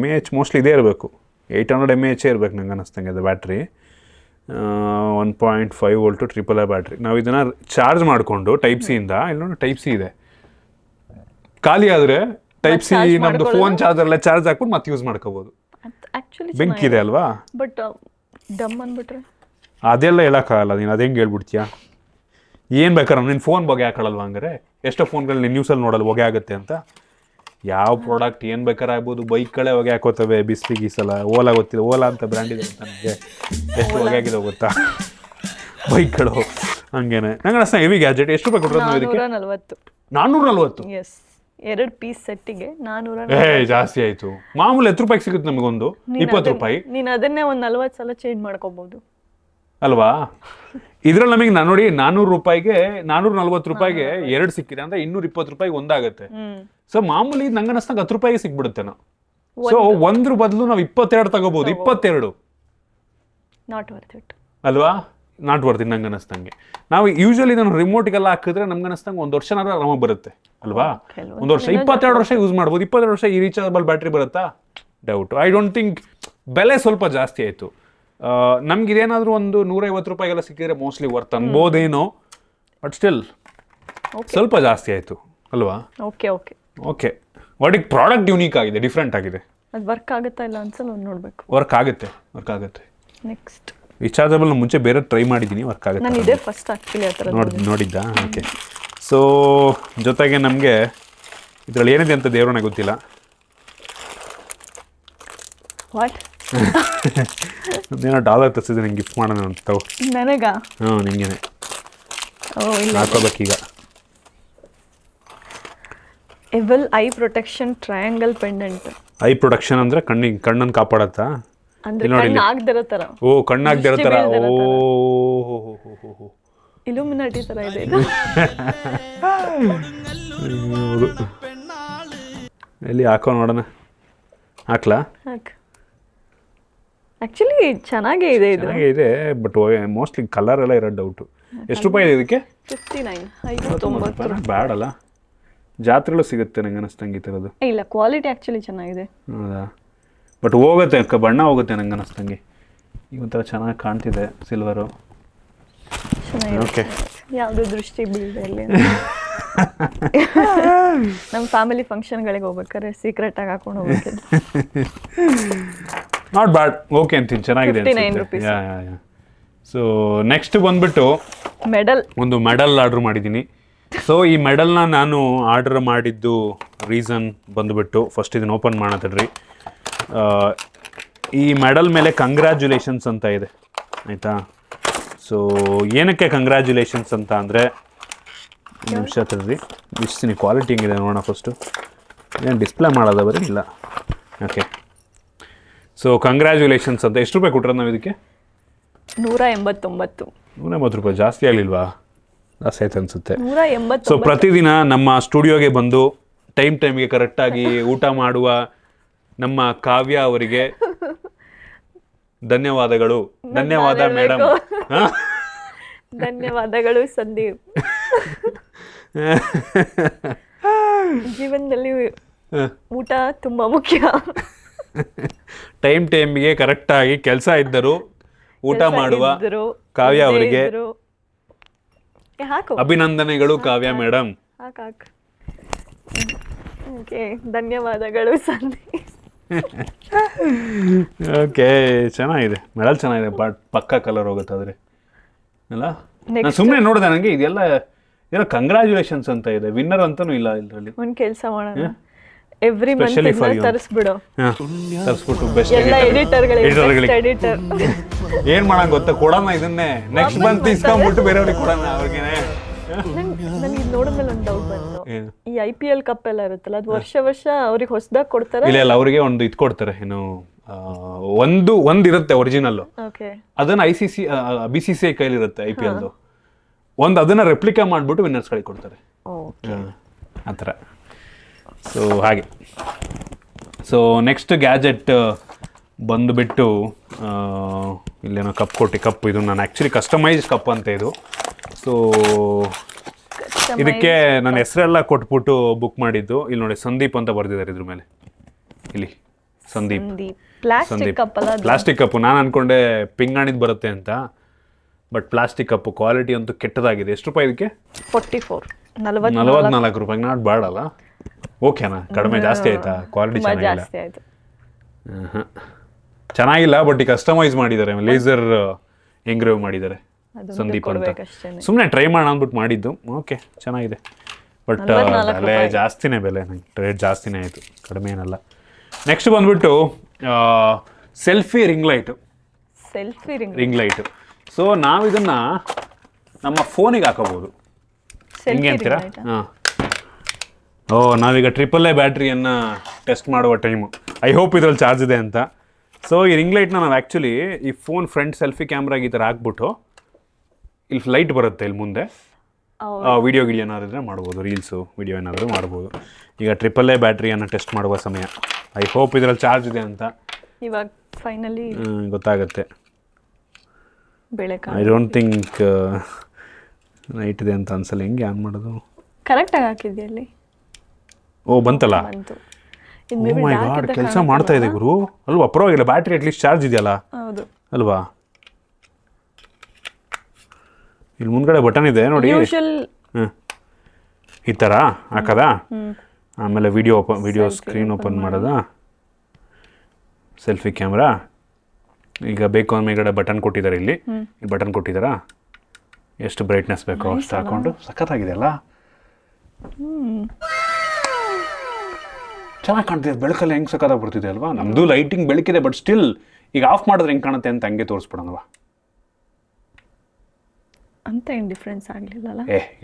MAH ಮೋಸ್ಟ್ಲಿ ಇದೇ ಇರಬೇಕು 800 MAH ಇರಬೇಕು ನಂಗೆ ಅನ್ನಿಸ್ತಂಗೆ ಅದು ಬ್ಯಾಟ್ರಿ 1.5 ವೋಲ್ಟು AAA ಬ್ಯಾಟ್ರಿ ನಾವು ಇದನ್ನು ಚಾರ್ಜ್ ಮಾಡಿಕೊಂಡು ಟೈಪ್ ಸಿಯಿಂದ ಇಲ್ಲಿ ನೋಡಿ ಟೈಪ್ ಸಿ ಇದೆ ಖಾಲಿ ಆದರೆ ಟೈಪ್ ಸಿ ನಮ್ಮದು ಫೋನ್ ಚಾರ್ಜರ್ಲ್ಲ ಚಾರ್ಜ್ ಹಾಕ್ಬಿಟ್ಟು ಮತ್ತೆ ಯೂಸ್ ಮಾಡ್ಕೋಬೋದು ಆಕ್ಚುಲಿ ಬೆಂಕಿದೆ ಅಲ್ವಾ ಬಟ್ ಡಮ್ ಅಂದ್ಬಿಟ್ರೆ ಅದೆಲ್ಲ ಹೇಳೋಕ್ಕಾಗಲ್ಲ ನೀನು ಅದು ಹೆಂಗೆ ಹೇಳ್ಬಿಡ್ತೀಯಾ ಏನು ಬೇಕಾದ್ರೆ ನಿನ್ನ ಫೋನ್ ಬಗ್ಗೆ ಹಾಕೊಳ್ಳಲ್ವ ಹಂಗಾರೆ ಎಷ್ಟೋ ಫೋನ್ಗಳು ನೀನು ನ್ಯೂಸಲ್ಲಿ ನೋಡಲ್ಲ ಹೊಗೆ ಆಗುತ್ತೆ ಅಂತ ಯಾವ ಪ್ರಾಡಕ್ಟ್ ಏನು ಬೇಕಾದ್ರೆ ಆಗ್ಬೋದು ಬೈಕ್ಗಳೇ ಹೊಗೆ ಹಾಕೋತವೆ ಬಿಸ್ಲಿ ಗೀಸಲ್ಲ ಓಲಾ ಗೊತ್ತಿಲ್ಲ ಓಲಾ ಅಂತ ಬ್ರ್ಯಾಂಡ್ ಇದೆ ಅಂತ ನನಗೆ ಎಷ್ಟು ಹೊಗೆ ಆಗಿದೆ ಗೊತ್ತಾ ಬೈಕ್ಗಳು ಹಂಗೇನೆ ನಂಗೆ ಅನಿಸ್ತಾ ಹೆವಿ ಗ್ಯಾಜೆಟ್ ಎಷ್ಟು ರೂಪಾಯಿ ಕೊಟ್ಟರು ಇದಕ್ಕೆ 440 ಎಸ್ 2 ಪೀಸ್ ಸೆಟ್ಟಿಗೆ 440 ಜಾಸ್ತಿ ಆಯಿತು ಮಾಮೂಲಿ 10 ರೂಪಾಯಿಗೆ ಸಿಗುತ್ತೆ ನಮಗೊಂದು 20 ರೂಪಾಯಿ ನೀನು ಅದನ್ನೇ ಒಂದು 40 ಸಲ ಚೇಂಜ್ ಮಾಡ್ಕೋಬಹುದು ಅಲ್ವಾ ಇದ್ರಲ್ಲಿ ನಮಗೆ ನಾನು ನೋಡಿ 400 ರೂಪಾಯಿಗೆ 440 ರೂಪಾಯಿಗೆ 2 ಸಿಕ್ಕಿದೆ ಅಂದ್ರೆ 220 ರೂಪಾಯಿಗೆ ಒಂದಾಗುತ್ತೆ ಸೊ ಮಾಮೂಲಿ ನಂಗೆ ಅನ್ನಿಸ್ದಂಗೆ 10 ರೂಪಾಯಿಗೆ ಸಿಕ್ಬಿಡುತ್ತೆ ನಾವು ಸೊ ಒಂದ್ರ ಬದಲು ನಾವು 22 ತಗೋಬಹುದು 22 ನಾಟ್ ವರ್ತ್ ಇಟ್ ಅಲ್ವಾ ನಾಟ್ ವರ್ತ್ ಇಟ್ ನಂಗೆ ಅನ್ನಿಸ್ದಂಗೆ ನಾವು ಯೂಶಲಿ ನಾನು ರಿಮೋಟ್ಗೆಲ್ಲ ಹಾಕಿದ್ರೆ ನಮ್ಗೆ ಅನ್ನಿಸ್ದಂಗೆ ಒಂದು ವರ್ಷನಾದ್ರೂ ಆರಾಮಾಗಿ ಬರುತ್ತೆ ಅಲ್ವಾ ಒಂದು ವರ್ಷ 22 ವರ್ಷ ಯೂಸ್ ಮಾಡ್ಬೋದು 22 ವರ್ಷ ಈ ರೀಚಾರ್ಜಬಲ್ ಬ್ಯಾಟ್ರಿ ಬರುತ್ತಾ ಡೌಟ್ ಐ ಡೋಂಟ್ ಥಿಂಕ್ ಬೆಲೆ ಸ್ವಲ್ಪ ಜಾಸ್ತಿ ಆಯಿತು ನಮ್ಗೆ ಇದೇನಾದರೂ ಒಂದು 150 ರೂಪಾಯಿಗೆಲ್ಲ ಸಿಕ್ಕಿದ್ರೆ ಮೋಸ್ಟ್ಲಿ ವರ್ತ್ ಅನ್ಬೋದೇನೋ ಬಟ್ ಸ್ಟಿಲ್ ಸ್ವಲ್ಪ ಜಾಸ್ತಿ ಆಯಿತು ಅಲ್ವಾ ಓಕೆ ಓಕೆ ಓಕೆ ವಾಟಿಗೆ ಪ್ರಾಡಕ್ಟ್ ಯೂನಿಕ್ ಆಗಿದೆ ಡಿಫ್ರೆಂಟ್ ಆಗಿದೆ ಅದು ವರ್ಕ್ ಆಗುತ್ತಾ ಇಲ್ಲ ಅನ್ಸಲ್ಲ ಒಂದು ನೋಡಬೇಕು ವರ್ಕ್ ಆಗುತ್ತೆ ನೆಕ್ಸ್ಟ್ ರಿಚಾರ್ಜಬಲ್ ಮುಂಚೆ ಬೇರೆ ಟ್ರೈ ಮಾಡಿದ್ದೀನಿ ವರ್ಕ್ ಆಗುತ್ತೆ ನಾನು ಇದೇ ಫಸ್ಟ್ ಆ್ಯಕ್ಚುಲಿ ಆ ಥರ ನೋಡಿದ್ದ ಓಕೆ ಸೊ ಜೊತೆಗೆ ನಮಗೆ ಇದರಲ್ಲಿ ಏನಿದೆ ಅಂತ ದೇವ್ರನ್ನ ಗೊತ್ತಿಲ್ಲ ವಾಟ್ ಏನೋ ಡಾಲರ್ ತರಿಸಿದ್ರೆ ನಂಗೆ ಗಿಫ್ಟ್ ಮಾಡೋಣ ಅಂತ ತಗೋ ನನಗ ನಿಂಗೇನೆ ಇಲ್ಲ ಹಾಕೋಬೇಕೀಗ evil eye protection triangle pendant eye protection ಅಂದ್ರೆ ಕಣ್ಣನ್ನು ಕಾಪಾಡತ್ತಾ ಅಂದ್ರೆ ಕಣ್ಣು ಆಗದಿರೋ ಥರ ಓ ಕಣ್ಣಾಗ್ದಿರೋ ಥರ ಓ ಇಲ್ಯೂಮಿನಾಟಿ ಥರ ಇದೆ ಇದು ಎಲ್ಲಿ ಹಾಕೋ ನೋಡೋಣ ಹಾಕ್ಲಾ ಆಕ್ಚುಲಿ ಚೆನ್ನಾಗೇ ಇದೆ ಇದು ಇದೆ ಬಟ್ ಮೋಸ್ಟ್ಲಿ ಕಲರ್ ಎಲ್ಲ ಇರೋ ಡೌಟು ಎಷ್ಟು ರೂಪಾಯಿ ಇದೆ ಇದಕ್ಕೆ 59 ಬ್ಯಾಡಲ್ಲ ಜಾತ್ರೆಗಳು ಸಿಗುತ್ತೆ ನಂಗೆ ಅನ್ನಿಸ್ತಂಗೆ ಈ ಥರದ್ದು ಇಲ್ಲ ಕ್ವಾಲಿಟಿ ಆ್ಯಕ್ಚುಲಿ ಚೆನ್ನಾಗಿದೆ ಹೌದಾ ಬಟ್ ಹೋಗುತ್ತೆ ಬಣ್ಣ ಹೋಗುತ್ತೆ ನಂಗೆ ಅನ್ನಿಸ್ತಂಗೆ ಈಗ ಒಂಥರ ಚೆನ್ನಾಗಿ ಕಾಣ್ತಿದೆ ಸಿಲ್ವರು ಓಕೆ ಯಾವುದೋ ದೃಷ್ಟಿ ಬೀಳದೆ ಅಲ್ಲಿ ನಮ್ಮ ಫ್ಯಾಮಿಲಿ ಫಂಕ್ಷನ್ಗಳಿಗೆ ಹೋಗ್ಬೇಕಾದ್ರೆ ಸೀಕ್ರೆಟ್ ಆಗಿ ಹಾಕೊಂಡು ಹೋಗ್ಬೇಕು ನಾಟ್ ಬ್ಯಾಡ್ ಓಕೆ ಅಂತೀನಿ ಚೆನ್ನಾಗಿದೆ 59 rupees. ಸೊ ನೆಕ್ಸ್ಟ್ ಬಂದ್ಬಿಟ್ಟು ಒಂದು ಮೆಡಲ್ ಆರ್ಡ್ರ್ ಮಾಡಿದ್ದೀನಿ ಸೊ ಈ ಮೆಡಲ್ನ ನಾನು ಆರ್ಡರ್ ಮಾಡಿದ್ದು ರೀಸನ್ ಬಂದುಬಿಟ್ಟು ಫಸ್ಟ್ ಇದನ್ನು ಓಪನ್ ಮಾಡತ್ತಡ್ರಿ ಈ ಮೆಡಲ್ ಮೇಲೆ ಕಂಗ್ರ್ಯಾಚುಲೇಷನ್ಸ್ ಅಂತ ಇದೆ ಆಯಿತಾ ಸೊ ಏನಕ್ಕೆ ಕಂಗ್ರ್ಯಾಚುಲೇಷನ್ಸ್ ಅಂತ ಅಂದರೆ ನಿಮಿಷ ತಡ್ರಿ ಬಿಸ್ತೀನಿ ಕ್ವಾಲಿಟಿ ಹೆಂಗಿದೆ ನೋಡೋಣ ಫಸ್ಟು ಏನು ಡಿಸ್ಪ್ಲೇ ಮಾಡೋದ ಬರೀ ಇಲ್ಲ ಓಕೆ ಸೊ ಕಂಗ್ರ್ಯಾಚುಲೇಷನ್ಸ್ ಅಂತ ಎಷ್ಟು ರೂಪಾಯಿ ಕೊಟ್ರೆ ನಾವು ಇದಕ್ಕೆ 189 ₹180 ಜಾಸ್ತಿ ಆಗಲಿಲ್ವಾ? ಜಾಸ್ತಿ ಆಯ್ತು ಅನಿಸುತ್ತೆ. 180. ಸೊ ಪ್ರತಿದಿನ ನಮ್ಮ ಸ್ಟುಡಿಯೋಗೆ ಬಂದು ಟೈಮ್ಗೆ ಕರೆಕ್ಟಾಗಿ ಊಟ ಮಾಡುವ ನಮ್ಮ ಕಾವ್ಯ ಅವರಿಗೆ ಧನ್ಯವಾದಗಳು. ಧನ್ಯವಾದ ಮೇಡಮ್. ಧನ್ಯವಾದಗಳು ಸಂದೀಪ್. ಜೀವನದಲ್ಲಿ ಊಟ ತುಂಬಾ ಮುಖ್ಯ. ಟೈಮ್ಗೆ ಕರೆಕ್ಟಾಗಿ ಕೆಲಸ ಇದ್ದರು ಊಟ ಮಾಡುವ ಕಾವ್ಯ ಅವರಿಗೆ ಅಭಿನಂದನೆಗಳು ಕಾವ್ಯ ಮೇಡಮ್. ಓಕೆ, ಧನ್ಯವಾದಗಳು ಸಂದೀಪ್. ಓಕೆ, ಚೆನ್ನಾಗಿದೆ ಮೆಡಲ್, ಚೆನ್ನಾಗಿದೆ. ಬಟ್ ಪಕ್ಕ ಕಲರ್ ಹೋಗುತ್ತಾದ್ರೆ ಅಲ್ಲ? ನಾನು ಸುಮ್ಮನೆ ನೋಡಿದೆ, ನನಗೆ ಇದೆಲ್ಲ ಏನೋ ಕಂಗ್ರ್ಯಾಚುಲೇಷನ್ಸ್ ಅಂತ ಇದೆ, ವಿನ್ನರ್ ಅಂತಾನೂ ಇಲ್ಲ ಇದರಲ್ಲಿ. ಒಂದು ಕೆಲಸ ಮಾಡೋಣ, ಎವ್ರಿ ಮಂತ್ ತರಿಸ್ಬಿಡು, ತರಿಸ್ಬಿಟ್ಟು ಬೆಸ್ಟ್ ಎಡಿಟರ್ ಏನ್ ಮಾಡಕ್ ಗೊತ್ತಾ, ಕೊಡೋಣ ಇದನ್ನೇ ನೆಕ್ಸ್ಟ್ ಮಂತ್ ಇಸ್ಕೊಂಡ್ಬಿಟ್ಟು ಬೇರೆಯವ್ರಿಗೆ ಕೊಡೋಣ ಅವ್ರಿಗೆ. ನನಗೆ ನೋಡಿದ್ಮೇಲೆ ಒಂದು ಡೌಟ್ ಬಂತು, ಈ IPL ಕಪ್ ಎಲ್ಲ ಇರುತ್ತಲ್ಲ, ಅದು ವರ್ಷ ಅವ್ರಿಗೆ ಹೊಸದಾಗಿ ಕೊಡ್ತಾರೆ? ಇಲ್ಲ, ಅವ್ರಿಗೆ ಒಂದು ಇದು ಕೊಡ್ತಾರೆ, ಏನು ಒಂದು ಇರುತ್ತೆ ಒರಿಜಿನಲ್, ಅದನ್ನ BCCI ಕೈಲಿ ಇರುತ್ತೆ IPL ಒಂದು, ಅದನ್ನ ರೆಪ್ಲಿಕಾ ಮಾಡ್ಬಿಟ್ಟು ವಿನ್ನರ್ಸ್ಗಳಿಗೆ ಕೊಡ್ತಾರೆ ಆ ಥರ. ಸೊ ಹಾಗೆ. ಸೊ ನೆಕ್ಸ್ಟ್ ಗ್ಯಾಜೆಟ್ ಬಂದುಬಿಟ್ಟು ಇಲ್ಲೇನೋ ಕಪ್ ಇದು ನಾನು ಆ್ಯಕ್ಚುಲಿ ಕಸ್ಟಮೈಸ್ ಕಪ್ ಅಂತ ಇದು. ಸೊ ಇದಕ್ಕೆ ನನ್ನ ಹೆಸರೆಲ್ಲ ಕೊಟ್ಬಿಟ್ಟು ಬುಕ್ ಮಾಡಿದ್ದು. ಇಲ್ಲಿ ನೋಡಿ ಸಂದೀಪ್ ಅಂತ ಬರ್ದಿದ್ದಾರೆ ಇದ್ರ ಮೇಲೆ, ಇಲ್ಲಿ ಸಂದೀಪ್. ಪ್ಲಾಸ್ಟಿಕ್ ಕಪ್ಪು. ನಾನು ಅನ್ಕೊಂಡೆ ಪಿಂಗಾಣಿದ್ ಬರುತ್ತೆ ಅಂತ, ಬಟ್ ಪ್ಲಾಸ್ಟಿಕ್ ಕಪ್ಪು. ಕ್ವಾಲಿಟಿ ಅಂತೂ ಕೆಟ್ಟದಾಗಿದೆ. ಎಷ್ಟು ರೂಪಾಯಿ ಇದಕ್ಕೆ? 44 ರೂಪಾಯಿ. ನಾಟ್ ಬ್ಯಾಡ್ ಅಲ್ಲ? ಓಕೆನಾ? ಕಡಿಮೆ ಜಾಸ್ತಿ ಆಯ್ತಾ? ಕ್ವಾಲಿಟಿ ಚೆನ್ನಾಗಿಲ್ಲ. ಚೆನ್ನಾಗಿಲ್ಲ, ಬಟ್ ಈ ಕಸ್ಟಮೈಸ್ ಮಾಡಿದ್ದಾರೆ, ಲೇಸರ್ ಎಂಗ್ರೇವ್ ಮಾಡಿದ್ದಾರೆ ಸಂದೀಪ್ ಅಂತ. ಸುಮ್ಮನೆ ಟ್ರೈ ಮಾಡೋಣ ಅಂದ್ಬಿಟ್ಟು ಮಾಡಿದ್ದು. ಓಕೆ, ಚೆನ್ನಾಗಿದೆ, ಬಟ್ ಬೆಲೆ ಜಾಸ್ತಿನೇ, ರೇಟ್ ಜಾಸ್ತಿನೇ ಆಯಿತು, ಕಡಿಮೆ ಏನಲ್ಲ. ನೆಕ್ಸ್ಟ್ ಬಂದ್ಬಿಟ್ಟು ಸೆಲ್ಫಿ ರಿಂಗ್ ಲೈಟು. ಸೊ ನಾವಿದನ್ನ ನಮ್ಮ ಫೋನಿಗೆ ಹಾಕೋಬಹುದು. ಹೆಂಗೆ ಅಂತೀರಾ? ನಾವೀಗ AAA ಬ್ಯಾಟ್ರಿಯನ್ನು ಟೆಸ್ಟ್ ಮಾಡುವ ಟೈಮು. ಐ ಹೋಪ್ ಇದ್ರಲ್ಲಿ ಚಾರ್ಜ್ ಇದೆ ಅಂತ. ಸೊ ಈ ರಿಂಗ್ ಲೈಟ್ನ ನಾವು ಆ್ಯಕ್ಚುಲಿ ಈ ಫೋನ್ ಫ್ರಂಟ್ ಸೆಲ್ಫಿ ಕ್ಯಾಮ್ರಾಗೆ ಈ ಥರ ಹಾಕ್ಬಿಟ್ಟು ಇಲ್ಲಿ ಲೈಟ್ ಬರುತ್ತೆ ಇಲ್ಲಿ ಮುಂದೆ. ವಿಡಿಯೋ ಏನಾದರೂ ಮಾಡ್ಬೋದು, ರೀಲ್ಸು ವಿಡಿಯೋ ಏನಾದರೂ ಮಾಡ್ಬೋದು. ಈಗ AAA ಬ್ಯಾಟ್ರಿಯನ್ನು ಟೆಸ್ಟ್ ಮಾಡುವ ಸಮಯ. ಐ ಹೋಪ್ ಇದರಲ್ಲಿ ಚಾರ್ಜ್ ಇದೆ ಅಂತ ಇವಾಗ ಫೈನಲಿ ಗೊತ್ತಾಗುತ್ತೆ. ಐ ಡೋಂಟ್ ಥಿಂಕ್ ಲೈಟ್ ಇದೆ ಅಂತ ಅನ್ಸಲ್ಲ. ಹೆಂಗೆ ಆನ್ ಮಾಡೋದು? ಕರೆಕ್ಟಾಗಿ ಹಾಕಿದ್ಯಾ ಅಲ್ಲಿ? ಬಂತಲ್ಲ? ಮೈ ಗಾಡ್, ಕೆಲಸ ಮಾಡ್ತಾ ಇದೆ ಗುರು ಅಲ್ವಾ? ಪರವಾಗಿಲ್ಲ, ಬ್ಯಾಟ್ರಿ ಅಟ್ಲೀಸ್ಟ್ ಚಾರ್ಜ್ ಇದೆಯಲ್ಲ ಅಲ್ವಾ? ಇಲ್ಲಿ ಮುಂದ್ಗಡೆ ಬಟನ್ ಇದೆ ನೋಡಿ, ಈ ಥರ ಹಾಕದಾ? ಆಮೇಲೆ ವಿಡಿಯೋ ಸ್ಕ್ರೀನ್ ಓಪನ್ ಮಾಡೋದಾ? Selfie camera. ಈಗ ಬೇಕು ಅಂದ ಮೇಲ್ಗಡೆ ಬಟನ್ ಕೊಟ್ಟಿದ್ದಾರೆ, ಇಲ್ಲಿ ಬಟನ್ ಕೊಟ್ಟಿದ್ದಾರಾ? ಎಷ್ಟು ಬ್ರೈಟ್ನೆಸ್ ಬೇಕೋ ಅಷ್ಟು ಹಾಕೊಂಡು ಸಖತ್ತಾಗಿದೆ ಅಲ್ಲ? ಚೆನ್ನಾಗಿ ಕಾಣ್ತಿದೆ. ಬೆಳಕಲ್ಲಿ ಹೆಂಗೆ ಸಖತ್ತಾಗಿ ಬರ್ತಿದೆ ಅಲ್ವಾ? ನಮ್ಮದು ಲೈಟಿಂಗ್ ಬೆಳಕಿದೆ, ಬಟ್ ಸ್ಟಿಲ್ ಈಗ ಆಫ್ ಮಾಡಿದ್ರೆ ಹೆಂಗೆ ಕಾಣುತ್ತೆ ಅಂತ ಹಂಗೆ ತೋರಿಸ್ಬಿಡೋಣವಾ? ಅಂತ ಏನು ಡಿಫ್ರೆನ್ಸ್ ಆಗಲಿಲ್ಲ?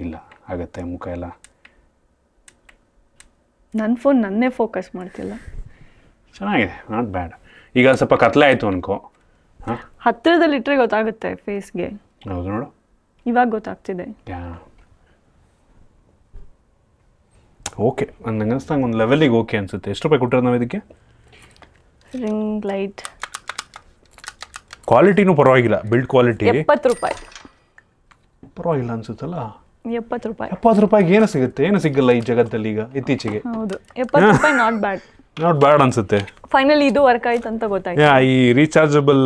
ಇಲ್ಲ, ಆಗುತ್ತೆ ಮುಖ ಎಲ್ಲ. ನನ್ನ ಫೋನ್ ನನ್ನೇ ಫೋಕಸ್ ಮಾಡ್ತಿಲ್ಲ. ಚೆನ್ನಾಗಿದೆ, ನಾಟ್ ಬ್ಯಾಡ್. ಈಗ ಸ್ವಲ್ಪ ಕತ್ಲೆ ಆಯಿತು ಅನ್ಕೋ, ಹತ್ತಿರದಲ್ಲಿ ಇಟ್ಟರೆ ಗೊತ್ತಾಗುತ್ತೆ ಫೇಸ್ಗೆ. ಹೌದು ನೋಡು, ಇವಾಗ ಗೊತ್ತಾಗ್ತಿದೆ. ಓಕೆ, ನಂಗೆ ಅನಿಸ್ದಂಗೆ ಒಂದು ಲೆವೆಲಿಗೆ ಓಕೆ ಅನಿಸುತ್ತೆ. ಎಷ್ಟು ರೂಪಾಯಿ ಕೊಟ್ಟಿರೋದು ನಾವು ಇದಕ್ಕೆ? ರಿಂಗ್ ಲೈಟ್ ಕ್ವಾಲಿಟಿನೂ ಪರವಾಗಿಲ್ಲ, ಬಿಲ್ಡ್ ಕ್ವಾಲಿಟಿ. 70 ರೂಪಾಯಿ ಪರವಾಗಿಲ್ಲ ಅನ್ಸುತ್ತಲ್ಲ? 70 ರೂಪಾಯಿ. 70 ರೂಪಾಯಿಗೆ ಏನು ಸಿಗುತ್ತೆ? ಏನು ಸಿಗಲ್ಲ ಈ ಜಗತ್ತಲ್ಲಿ ಈಗ ಇತ್ತೀಚೆಗೆ. ಹೌದು, 70 ರೂಪಾಯಿ ನಾಟ್ ಬ್ಯಾಡ್ ಅನ್ಸುತ್ತೆ. ಫೈನಲಿ ಇದು ವರ್ಕ್ ಆಯ್ತು ಅಂತ ಗೊತ್ತಾಯ್ತು. ಈ ರೀಚಾರ್ಜಬಲ್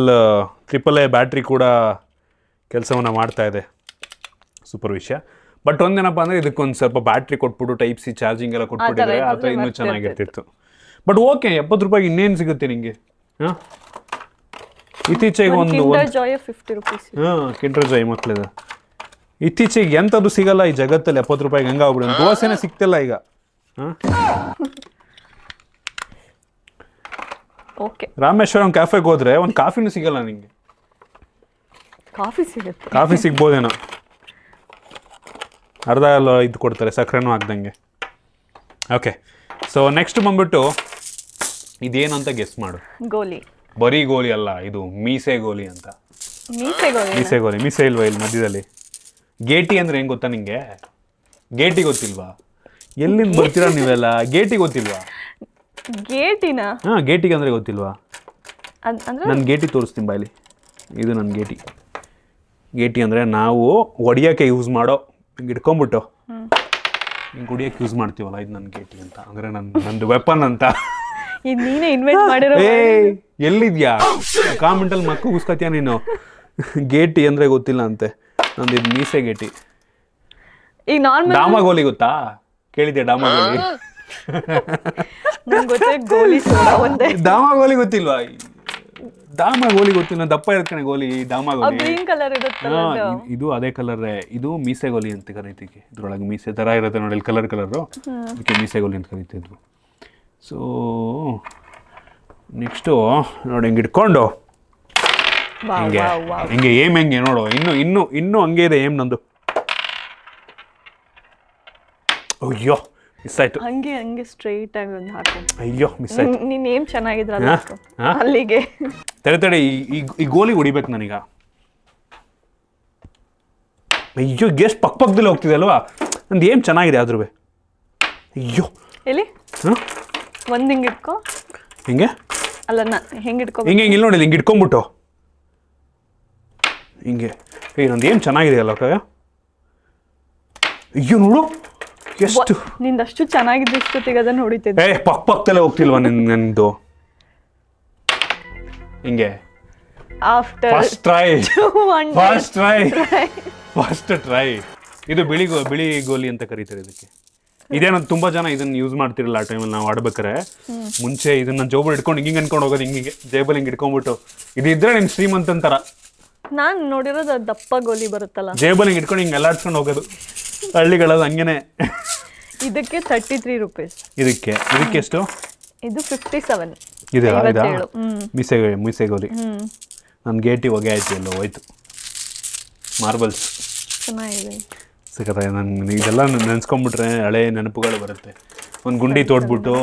AAA ಬ್ಯಾಟ್ರಿ ಕೂಡ ಕೆಲಸವನ್ನು ಮಾಡ್ತಾ ಇದೆ, ಸೂಪರ್ ವಿಷಯ. ಬಟ್ ಒಂದೇನಪ್ಪ ಅಂದರೆ ಇದಕ್ಕೊಂದು ಸ್ವಲ್ಪ ಬ್ಯಾಟ್ರಿ ಕೊಟ್ಬಿಟ್ಟು ಟೈಪ್ ಸಿ ಚಾರ್ಜಿಂಗ್ ಎಲ್ಲ ಕೊಟ್ಬಿಟ್ಟಿದ್ರೆ ಅದು ಇನ್ನೂ ಚೆನ್ನಾಗಿರ್ತಿತ್ತು. ಬಟ್ ಓಕೆ, 70 ರೂಪಾಯಿಗೆ ಇನ್ನೇನು ಸಿಗುತ್ತೆ ನಿಮಗೆ? ಇತ್ತೀಚೆಗೆ ಒಂದು ಕಿಂಡರ್ ಜಾಯ್ ಮಕ್ಕಳಿದ ಇತ್ತೀಚೆಗೆ ಎಂಥದ್ದು ಸಿಗಲ್ಲ ಈ ಜಗತ್ತಲ್ಲಿ. 70 ರೂಪಾಯಿಗೆ ಹಂಗಾಗ್ಬಿಡ, ದೋಸೆನೇ ಸಿಗ್ತಿಲ್ಲ ಈಗ. ರಾಮೇಶ್ವರಂ ಕ್ಯಾಫೆಗೆ ಹೋದ್ರೆ ಒಂದು ಕಾಫಿನೂ ಸಿಗಲ್ಲ ನಿಂಗೆ. ಕಾಫಿ ಸಿಗ್ಬೋದೇನೋ, ಅರ್ಧ ಎಲ್ಲ ಇದು ಕೊಡ್ತಾರೆ, ಸಕ್ಕರೆನೂ ಹಾಕ್ದಂಗೆ. ಓಕೆ, ಸೊ ನೆಕ್ಸ್ಟ್ ಬಂದ್ಬಿಟ್ಟು ಇದೇನು ಅಂತ ಗೆಸ್ ಮಾಡು. ಗೋಲಿ. ಬರೀ ಗೋಲಿ ಅಲ್ಲ, ಇದು ಮೀಸೆ ಗೋಲಿ ಅಂತ. ಮೀಸೆಗೋಲಿ ಮೀಸೆ ಇಲ್ವಾ ಇಲ್ಲಿ ಮಧ್ಯದಲ್ಲಿ? ಗೇಟಿ ಅಂದ್ರೆ ಹೆಂಗ್ ಗೊತ್ತಾ ನಿಂಗೆ? ಗೇಟಿ ಗೊತ್ತಿಲ್ವಾ? ಎಲ್ಲಿಂದ ಬರ್ತೀರಾ ನೀವೆಲ್ಲ? ಗೇಟಿ ಗೊತ್ತಿಲ್ವಾ? ಗೇಟಿನ? ಹಾ, ಗೇಟಿಗೆ ಅಂದ್ರೆ ಗೊತ್ತಿಲ್ವಾ? ನಾನು ಗೇಟಿ ತೋರಿಸ್ತೀನಿ ಬಾಯಲ್ಲಿ. ಇದು ನನ್ನ ಗೇಟಿ. ಗೇಟಿ ಅಂದರೆ ನಾವು ಹೊಡಿಯೋಕ್ಕೆ ಯೂಸ್ ಮಾಡೋ, ಹಿಂಗೆ ಇಟ್ಕೊಂಬಿಟ್ಟು ಹಿಂಗೆ ಹೊಡಿಯೋಕ್ಕೆ ಯೂಸ್ ಮಾಡ್ತೀವಲ್ಲ, ಇದು ನನ್ನ ಗೇಟಿ ಅಂತ. ಅಂದರೆ ನಂದು ವೆಪನ್ ಅಂತ. ಇದು ನೀನೇ ಇನ್ವೆಂಟ್ ಮಾಡಿರೋ. ಎಲ್ಲಿದ್ಯಾ ಕಾಮೆಂಟಲ್ಲಿ ಮಕ್ಕು ಉಸ್ಕೊತೀಯ ನೀನು? ಗೇಟಿ ಅಂದರೆ ಗೊತ್ತಿಲ್ಲ ಅಂತೆ. ನಂದು ಇದು ಮೀಸೆ ಗೇಟಿ. ಈಗ ನಾರ್ಮಲ್ ಡಾಮಾಗೋಲಿ ಗೊತ್ತಾ? ಕೇಳಿದ್ಯಾ ಡಾಮಾಗೋಲಿ? ಗೋಲಿ ಸೋಡಾ ಒಂದೇ. ಡಾಮಾಗೋಲಿ ಗೊತ್ತಿಲ್ವಾ? ಡಾಮಾಗೋಲಿ ಗೊತ್ತಿಲ್ಲ, ದಪ್ಪ ಇರ್ತಾನೆ ಗೋಲಿ. ಡಾಮಾಗೋಲಿ ಗ್ರೀನ್ ಕಲರ್ ಇರುತ್ತಲ್ಲ ಇದು ಅದೇ ಕಲರ್. ಇದು ಮೀಸೆಗೋಲಿ ಅಂತ ಕರಿತೀವಿ. ಇದ್ರೊಳಗೆ ಮೀಸೆ ಥರ ಇರುತ್ತೆ ನೋಡಿ, ಕಲರು. ಅದಕ್ಕೆ ಮೀಸೆಗೋಲಿ ಅಂತ ಕರಿತಿದ್ರು. ಸೊ ನೆಕ್ಸ್ಟು ನೋಡಿ, ಹಿಂಗೆ ಇಟ್ಕೊಂಡು ಹಿಂಗೆ ಏಮ್ ಹೆಂಗೆ ನೋಡು. ಇನ್ನೂ ಹಂಗೆ ಇದೆ ಏಮ್ ನಂದು. ಅಯ್ಯೋ ಮಿಸ್ ಆಯ್ತು. ಹಂಗೆ ಸ್ಟ್ರೈಟ್ ಆಗಿ ಒಂದು ಹಾಕು. ಅಯ್ಯೋ ಮಿಸ್ ಆಯ್ತು. ನೀನ್ ಏಮ್ ಚೆನ್ನಾಗಿದ್ರಲ್ಲ ಅಲ್ಲಿಗೆ. ತಡೆ ಈ ಗೋಲಿ ಹೊಡಿಬೇಕು ನನೀಗ. ಅಯ್ಯೋ ಗೆಸ್ಟ್ ಪಕ್ಕದಲ್ಲಿ ಹೋಗ್ತಿದೆ ಅಲ್ವಾ? ನಂದು ಏಮ್ ಚೆನ್ನಾಗಿದೆ ಆದ್ರೂ. ಅಯ್ಯೋ ಎಲ್ಲಿ ಒಂದ್ ಹಿಂಗೆ ಇಟ್ಕೋ. ಹಿಂಗೆ ಅಲ್ಲ, ಹೆಂಗೆ ಇಟ್ಕೋ? ಹಿಂಗೆ ಇಲ್ಲಿ ನೋಡಿ, ಹಿಂಗೆ ಇಟ್ಕೊಂಬಿಟ್ಟು ಹಿಂಗೆ. ನಂದು ಏಮ್ ಚೆನ್ನಾಗಿದೆ ಅಲ್ಲ ಕಾಯ? ಅಯ್ಯೋ ನೋಡು ಎಷ್ಟು ನಿಂದಷ್ಟು ಚೆನ್ನಾಗಿದ್ದು ಇಷ್ಟೊತ್ತಿಗೆ ಅದನ್ನು ಹೊಡಿತಿದ್ದೆ. ಪಕ್ಕದಲ್ಲೇ ಹೋಗ್ತಿಲ್ವಾ ನಿಂದು? ಹಿಂಗೆ ಫಸ್ಟ್ ಟ್ರೈ. ಇದು ಬಿಳಿ ಗೋಲಿ ಅಂತ ಕರೀತಾರೆ ಇದಕ್ಕೆ. ಇದೇನೋ ತುಂಬಾ ಜನ ಇದನ್ನ ಯೂಸ್ ಮಾಡ್ತಿರಲ್ಲ ಆ ಟೈಮಲ್ಲಿ. ನಾವು ಆಡ್ಬೇಕಾರೆ ಮುಂಚೆ ಇದನ್ನ ಜೋಬಲ್ಲಿ ಇಟ್ಕೊಂಡು ಹಿಂಗೆ ಅನ್ಕೊಂಡು ಹೋಗೋದು. ಹಿಂಗೆ ಜೇಬಲ್ಲಿ ಹಿಂಗೆ ಇಟ್ಕೊಂಡ್ಬಿಟ್ಟು, ಇದಿದ್ರೆ ನಿಮ್ ಶ್ರೀಮಂತ ಅಂತಾರ. ನಾನ್ ನೋಡಿರೋದು ದಪ್ಪ ಗೋಲಿ ಬರುತ್ತಲ್ಲ, ಜೇಬಲ್ಲಿ ಹಿಂಗೆ ಇಟ್ಕೊಂಡು ಹಿಂಗೆ ಎಲ್ಲಾಡ್ಸ್ಕೊಂಡು ಹೋಗೋದು ಹಳ್ಳಿಗಳದ್ದು ಹಂಗೇನೆ. ಇದಕ್ಕೆ 33 ರೂಪೀಸ್. ಇದಕ್ಕೆ ಎಷ್ಟು? ಇದು 57. ಇದೆ ಮೀಸೆಗೋಲಿ. ನನ್ನ ಗೇಟಿ ಹೊಗೆ ಆಯ್ತು, ಎಲ್ಲ ಹೋಯ್ತು. ಮಾರ್ಬಲ್ಸ್ ಚೆನ್ನಾಗಿದೆ, ಸಿಕ್ಕತ್ತಾಗ. ನಾನು ಇದೆಲ್ಲ ನೆನೆಸ್ಕೊಂಡ್ಬಿಟ್ರೆ ಹಳೆ ನೆನಪುಗಳು ಬರುತ್ತೆ. ಒಂದು ಗುಂಡಿ ತೋಡ್ಬಿಟ್ಟು,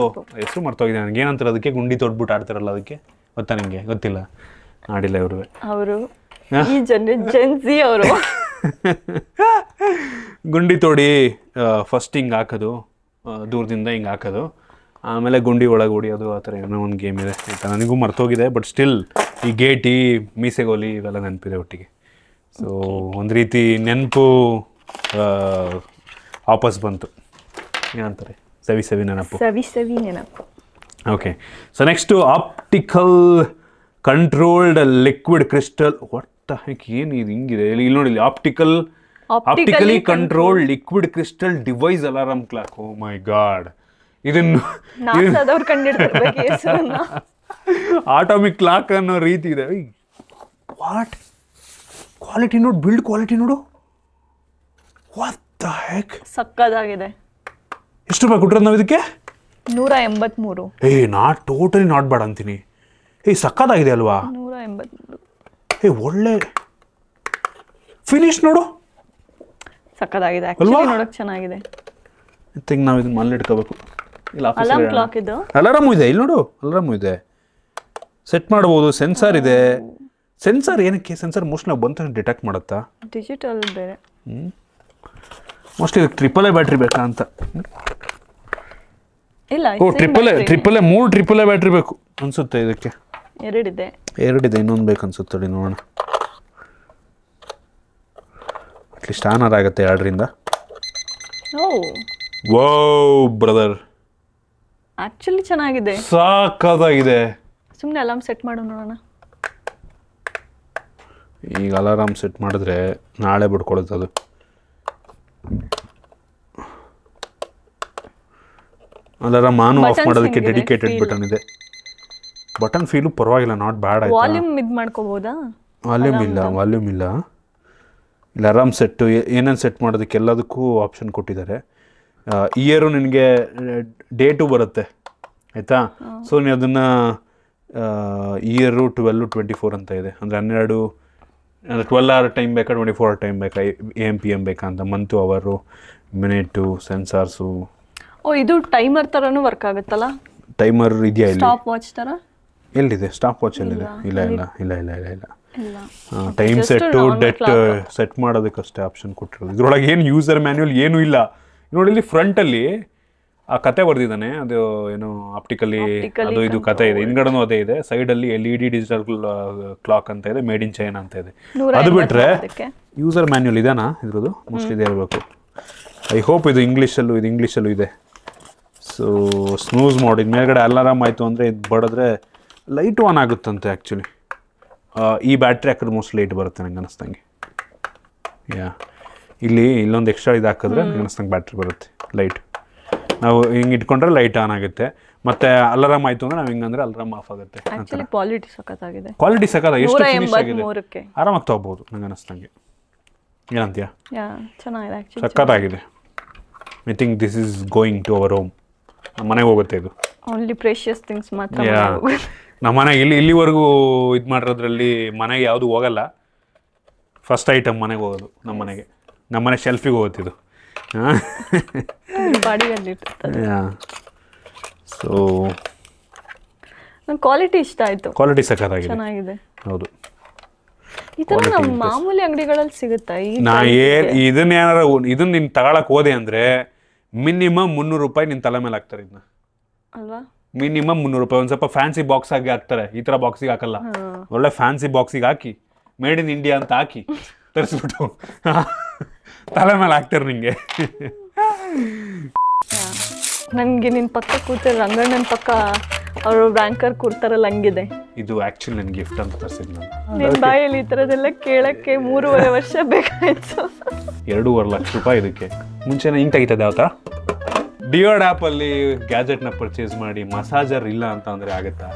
ಹೆಸರು ಮರ್ತೋಗಿದೆ ನನಗೆ, ಏನಂತಾರೆ ಅದಕ್ಕೆ? ಗುಂಡಿ ತೋಡ್ಬಿಟ್ಟು ಆಡ್ತಾರಲ್ಲ ಅದಕ್ಕೆ, ಗೊತ್ತಾ ನಿಮಗೆ? ಗೊತ್ತಿಲ್ಲ, ಆಡಿಲ್ಲ ಅವರು ಈ ಜೆನ್ಸಿ ಅವರು. ಗುಂಡಿ ತೋಡಿ ಫಸ್ಟ್ ಹಿಂಗೆ ಹಾಕೋದು, ದೂರದಿಂದ ಹಿಂಗೆ ಹಾಕೋದು, ಆಮೇಲೆ ಗುಂಡಿ ಒಳಗೆ ಹೊಡಿಯೋದು. ಆ ಥರ ಏನೋ ಒಂದು ಗೇಮ್ ಇದೆ ಆಯಿತಾ. ನನಗೂ ಮರ್ತೋಗಿದೆ, ಬಟ್ ಸ್ಟಿಲ್ ಈ ಗೇಟಿ, ಮೀಸೆಗೋಲಿ ಇವೆಲ್ಲ ನೆನಪಿದೆ ಒಟ್ಟಿಗೆ. ಸೊ ಒಂದು ರೀತಿ ನೆನಪು ವಾಪಸ್ ಬಂತು. ಏನಂತಾರೆ? ಸವಿ ನೆನಪು. Okay, so next optical controlled liquid crystal. What the heck, ಏನು ಇದು ಹಿಂಗಿದೆ? ಇಲ್ಲಿ ನೋಡಿ, optically controlled liquid crystal device alarm clock. Oh my God, ಇದನ್ನು ಆಟೋಮಿಕ್ ಕ್ಲಾಕ್ ಅನ್ನೋ ರೀತಿ ಇದೆ. ವಾಟ್ ಕ್ವಾಲಿಟಿ ನೋಡು, ಬಿಲ್ಡ್ ಕ್ವಾಲಿಟಿ ನೋಡು. ವಾಟ್ ದ ಹೆಕ್, ಸಕ್ಕದಾಗಿದೆ. ಎಷ್ಟು ರೂಪಾಯಿ ಕೊಟ್ಟಿರೋದು ನಾವು ಇದಕ್ಕೆ? 183. ಟೋಟಲಿ ನಾಟ್ ಬ್ಯಾಡ್ ಅಂತೀನಿ. ಸಕ್ಕದಾಗಿದೆ ಅಲ್ವಾ? 183. ಒಳ್ಳೆ ಫಿನಿಶ್ ನೋಡು, ಸಕ್ಕದಾಗಿದೆ. ಆಕ್ಚುಲಿ ನೋಡಕ್ಕೆ ಚೆನ್ನಾಗಿದೆ. ಥಿಂಕ್ ನಾವು ಇದನ್ನ ಮನೇಲಿ ಇಟ್ಕೋಬೇಕು. ಇಲ್ಲ, ಅಲಾರ್ಮ್ ಕ್ಲಾಕ್ ಇದು. ಅಲಾರಾಮು ಇದೆ ಇಲ್ಲಿ ನೋಡು, ಅಲಾರಾಮು ಇದೆ. ಸೆಟ್ ಮಾಡ್ಬೋದು. ಸೆನ್ಸಾರ್ ಇದೆ. ಸೆನ್ಸಾರ್ ಏನಕ್ಕೆ? ಸೆನ್ಸಾರ್ ಮೋಸ್ಟ್ಲಿ ನಾವು ಬಂತ ಡಿಟೆಕ್ಟ್ ಮಾಡುತ್ತಾ? ಡಿಜಿಟಲ್ ಬೇರೆ. ಮೋಸ್ಟ್ಲಿ ಟ್ರಿಪಲ್ ಎ ಬ್ಯಾಟ್ರಿ ಬೇಕಾ ಅಂತ. ಇಲ್ಲ, ಟ್ರಿಪಲ್ ಎ 3 ಬ್ಯಾಟ್ರಿ ಬೇಕು ಅನ್ಸುತ್ತೆ ಇದಕ್ಕೆ. 2 ಇದೆ, ಇನ್ನೊಂದು ಬೇಕು ಅನ್ಸುತ್ತೆ. ನೋಡೋಣ, ಅಟ್ಲೀಸ್ಟ್ ಆನರ್ ಆಗುತ್ತೆ 2ರಿಂದ. ವೋ ಬ್ರದರ್, ಆಕ್ಚುಲಿ ಚೆನ್ನಾಗಿದೆ, ಸಾಕಾಗಿದೆ. ಸುಮ್ಮನೆ ಅಲಾರ್ಮ್ ಸೆಟ್ ಮಾಡು ನೋಡೋಣ. ಈಗ ಅಲಾರಾಮ್ ಸೆಟ್ ಮಾಡಿದ್ರೆ ನಾಳೆ ಬಿಡ್ಕೊಳುತ್ತೆ ಅದು. ಅಲಾರಾಮ್ ಆನ್ ಆಫ್ ಮಾಡೋದಕ್ಕೆ ಡೆಡಿಕೇಟೆಡ್ ಬಟನ್ ಇದೆ. ಬಟನ್ ಫೀಲು ಪರವಾಗಿಲ್ಲ, ನಾಟ್ ಬ್ಯಾಡ್ ಆಯ್ತು. ವಾಲ್ಯೂಮ್ ಇದು ಮಾಡ್ಕೋಬೋದಾ? ವಾಲ್ಯೂಮ್ ಇಲ್ಲ. ಇಲ್ಲ, ಅಲಾರಾಮ್ ಸೆಟ್ಟು ಏನೇನು ಸೆಟ್ ಮಾಡೋದಕ್ಕೆ ಎಲ್ಲದಕ್ಕೂ ಆಪ್ಷನ್ ಕೊಟ್ಟಿದ್ದಾರೆ. ಇಯರು ನಿನಗೆ ಡೇಟು ಬರುತ್ತೆ ಆಯಿತಾ. ಸೊ ನೀವು ಅದನ್ನು ಇಯರು 12-24 ಅಂತ ಇದೆ. ಅಂದರೆ 12 ಅವರ್ ಟೈಮ್ ಬೇಕಾ, 24 ಅವರ್ ಟೈಮ್ ಬೇಕಾ, AM PM ಬೇಕಾ ಅಂತ. ಮಂತು, ಅವರು, ಮಿನಿಟು, ಸೆನ್ಸಾರ್ಸು. ಇದು ಟೈಮರ್ ಥರನೂ ವರ್ಕ್ ಆಗುತ್ತಲ್ಲ? ಟೈಮರ್ ಇದೆಯಾ ಇಲ್ಲಿ? ಸ್ಟಾಪ್ ವಾಚ್ ಥರ ಎಲ್ಲಿದೆ? ಸ್ಟಾಪ್ ವಾಚ್ ಎಲ್ಲಿದೆ? ಇಲ್ಲ. ಇಲ್ಲ ಟೈಮ್ ಸೆಟ್ಟು ಡೆಟ್ ಸೆಟ್ ಮಾಡೋದಕ್ಕಷ್ಟೇ ಆಪ್ಷನ್ ಕೊಟ್ಟಿರೋದು. ಇದ್ರೊಳಗೆ ಏನು ಯೂಸರ್ ಮ್ಯಾನ್ಯುಯಲ್ ಏನೂ ಇಲ್ಲ. ನೋಡಿ ಇಲ್ಲಿ ಫ್ರಂಟಲ್ಲಿ ಆ ಕತೆ ಬರ್ದಿದ್ದಾನೆ, ಅದು ಏನು ಆಪ್ಟಿಕಲಿ ಅದು ಇದು ಕತೆ ಇದೆ, ಹಿಂದ್ಗಡೆನೂ ಅದೇ ಇದೆ. ಸೈಡಲ್ಲಿ LED ಡಿಜಿಟಲ್ ಕ್ಲಾಕ್ ಅಂತ ಇದೆ, ಮೇಡ್ ಇನ್ ಚೈನಾ ಅಂತ ಇದೆ. ಅದು ಬಿಟ್ಟರೆ ಯೂಸರ್ ಮ್ಯಾನ್ಯುಯಲ್ ಇದೇನಾ ಇದ್ರದ್ದು? ಮೋಸ್ಟ್ಲಿ ಇದೇ ಇರಬೇಕು. ಐ ಹೋಪ್ ಇದು ಇಂಗ್ಲೀಷಲ್ಲೂ ಇದೆ. ಸೊ ಸ್ನೂಸ್ ಮೋಡ್, ಮೇಲ್ಗಡೆ ಅಲಾರಾಮ್ ಆಯಿತು ಅಂದರೆ ಇದು ಬಡಿದ್ರೆ ಲೈಟ್ ಆನ್ ಆಗುತ್ತಂತೆ ಆ್ಯಕ್ಚುಲಿ. ಈ ಬ್ಯಾಟ್ರಿ ಹಾಕಿದ್ರೆ ಮೋಸ್ಟ್ ಲೈಟ್ ಬರುತ್ತೆ ನಂಗೆ ಅನ್ನಿಸ್ದಂಗೆ. ಇಲ್ಲೊಂದು ಎಕ್ಸ್ಟ್ರಾ ಇದು ಹಾಕಿದ್ರೆ ನಂಗೆ ಅನ್ನಿಸ್ದಂಗೆ ಬ್ಯಾಟ್ರಿ ಬರುತ್ತೆ ಲೈಟ್. ನಾವು ಹಿಂಗೆ ಇಟ್ಕೊಂಡ್ರೆ ಲೈಟ್ ಆನ್ ಆಗುತ್ತೆ. ಮತ್ತು ಅಲಾರಾಮ್ ಆಯಿತು ಅಂದರೆ ನಾವು ಹಿಂಗಂದ್ರೆ ಅಲಾರಾಮ್ ಆಫ್ ಆಗುತ್ತೆ. ಕ್ವಾಲಿಟಿ ಸಖತ್ತಾಗಿದೆ. ಎಷ್ಟು ಫಿನಿಶ್ ಆಗಿದೆ, ಆರಾಮಾಗಿ ತೊಗೋಬೋದು ನಂಗೆ ಅನ್ನಿಸ್ದಂಗೆ. ಏನಂತೀಯ? ಚೆನ್ನಾಗಿದೆ, ಸಖತ್ತಾಗಿದೆ. I think this is going to our home. ನಮ್ಮ ಮನೆಗೆ ಹೋಗುತ್ತೆ ಇದು. ಓನ್ಲಿ ಪ್ರೆಷಿಯಸ್ ಥಿಂಗ್ಸ್ ಮಾತ್ರ. ನಮ್ಮ ಮನೆಗೆ ಇಲ್ಲಿವರೆಗೂ ಇದು ಮಾಡಿರೋದ್ರಲ್ಲಿ ಮನೆಗೆ ಯಾವುದು ಹೋಗಲ್ಲ. ಫಸ್ಟ್ ಐಟಮ್ ಮನೆಗೆ ಹೋಗೋದು ನಮ್ಮ ಮನೆ ಶೆಲ್ಫಿಗೆ ಹೋಗುತ್ತಿದ್ದು. ಸೊ ನಂಗೆ ಕ್ವಾಲಿಟಿ ಇಷ್ಟ ಆಯಿತು. ಕ್ವಾಲಿಟಿ ಸಖತ್ತಾಗಿದೆ, ಚೆನ್ನಾಗಿದೆ. ಹೌದು, ಈ ಥರ ನಮ್ಮ ಮಾಮೂಲಿ ಅಂಗಡಿಗಳಲ್ಲಿ ಸಿಗುತ್ತಾ? ಇದನ್ನ ನೀನು ತಗೊಳಕ್ ಹೋದೆ ಅಂದರೆ ಮಿನಿಮಮ್ 300 ರೂಪಾಯಿ ನಿನ್ನ ತಲೆ ಮೇಲೆ ಹಾಕ್ತಾರೆ ಇದನ್ನ ಅಲ್ವಾ? ಮಿನಿಮಮ್ 300 ರೂಪಾಯಿ. ಒಂದು ಸ್ವಲ್ಪ ಫ್ಯಾನ್ಸಿ ಬಾಕ್ಸ್ ಆಗಿ ಹಾಕ್ತಾರೆ, ಈ ಥರ ಬಾಕ್ಸಿಗೆ ಹಾಕಲ್ಲ. ಒಳ್ಳೆ ಫ್ಯಾನ್ಸಿ ಬಾಕ್ಸಿಗೆ ಹಾಕಿ ಮೇಡ್ ಇನ್ ಇಂಡಿಯಾ ಅಂತ ಹಾಕಿ ತರಿಸ್ಬಿಟ್ಟು ತಲೆ ಮೇಲೆ ಹಾಕ್ತಾರೆ ನಿಂಗೆ. ನನಗೆ ನಿನ್ನ ಪಕ್ಕ ಕೂತಿರೋ ರಂಗಣ್ಣನ ಪಕ್ಕ ಅವರು ಬ್ಯಾಂಕರ್ ಕೂರ್ತಾರಲ್ಲ ಹಂಗಿದೆ. ಇದು ಆ್ಯಕ್ಚುಲಿ ನನ್ನ ಗಿಫ್ಟ್ ಅಂತ ತರಿಸಿದ್ದು ನಾನು. ನಿನ್ನ ಬಾಯಲ್ಲಿ ಈ ಥರದ್ದೆಲ್ಲ ಕೇಳೋಕ್ಕೆ 3.5 ವರ್ಷ ಬೇಕಾಯ್ತು. 2.5 ಲಕ್ಷ ರೂಪಾಯಿ ಇದಕ್ಕೆ. ಮುಂಚೆನೇ ಹಿಂಗೆ ತೆಗಿತದೆ ಯಾವ ಥರ. ಡಿಯೋಡ್ ಆ್ಯಪಲ್ಲಿ ಗ್ಯಾಜೆಟ್ನ ಪರ್ಚೇಸ್ ಮಾಡಿ ಮಸಾಜರ್ ಇಲ್ಲ ಅಂತ ಅಂದರೆ ಆಗುತ್ತಾ?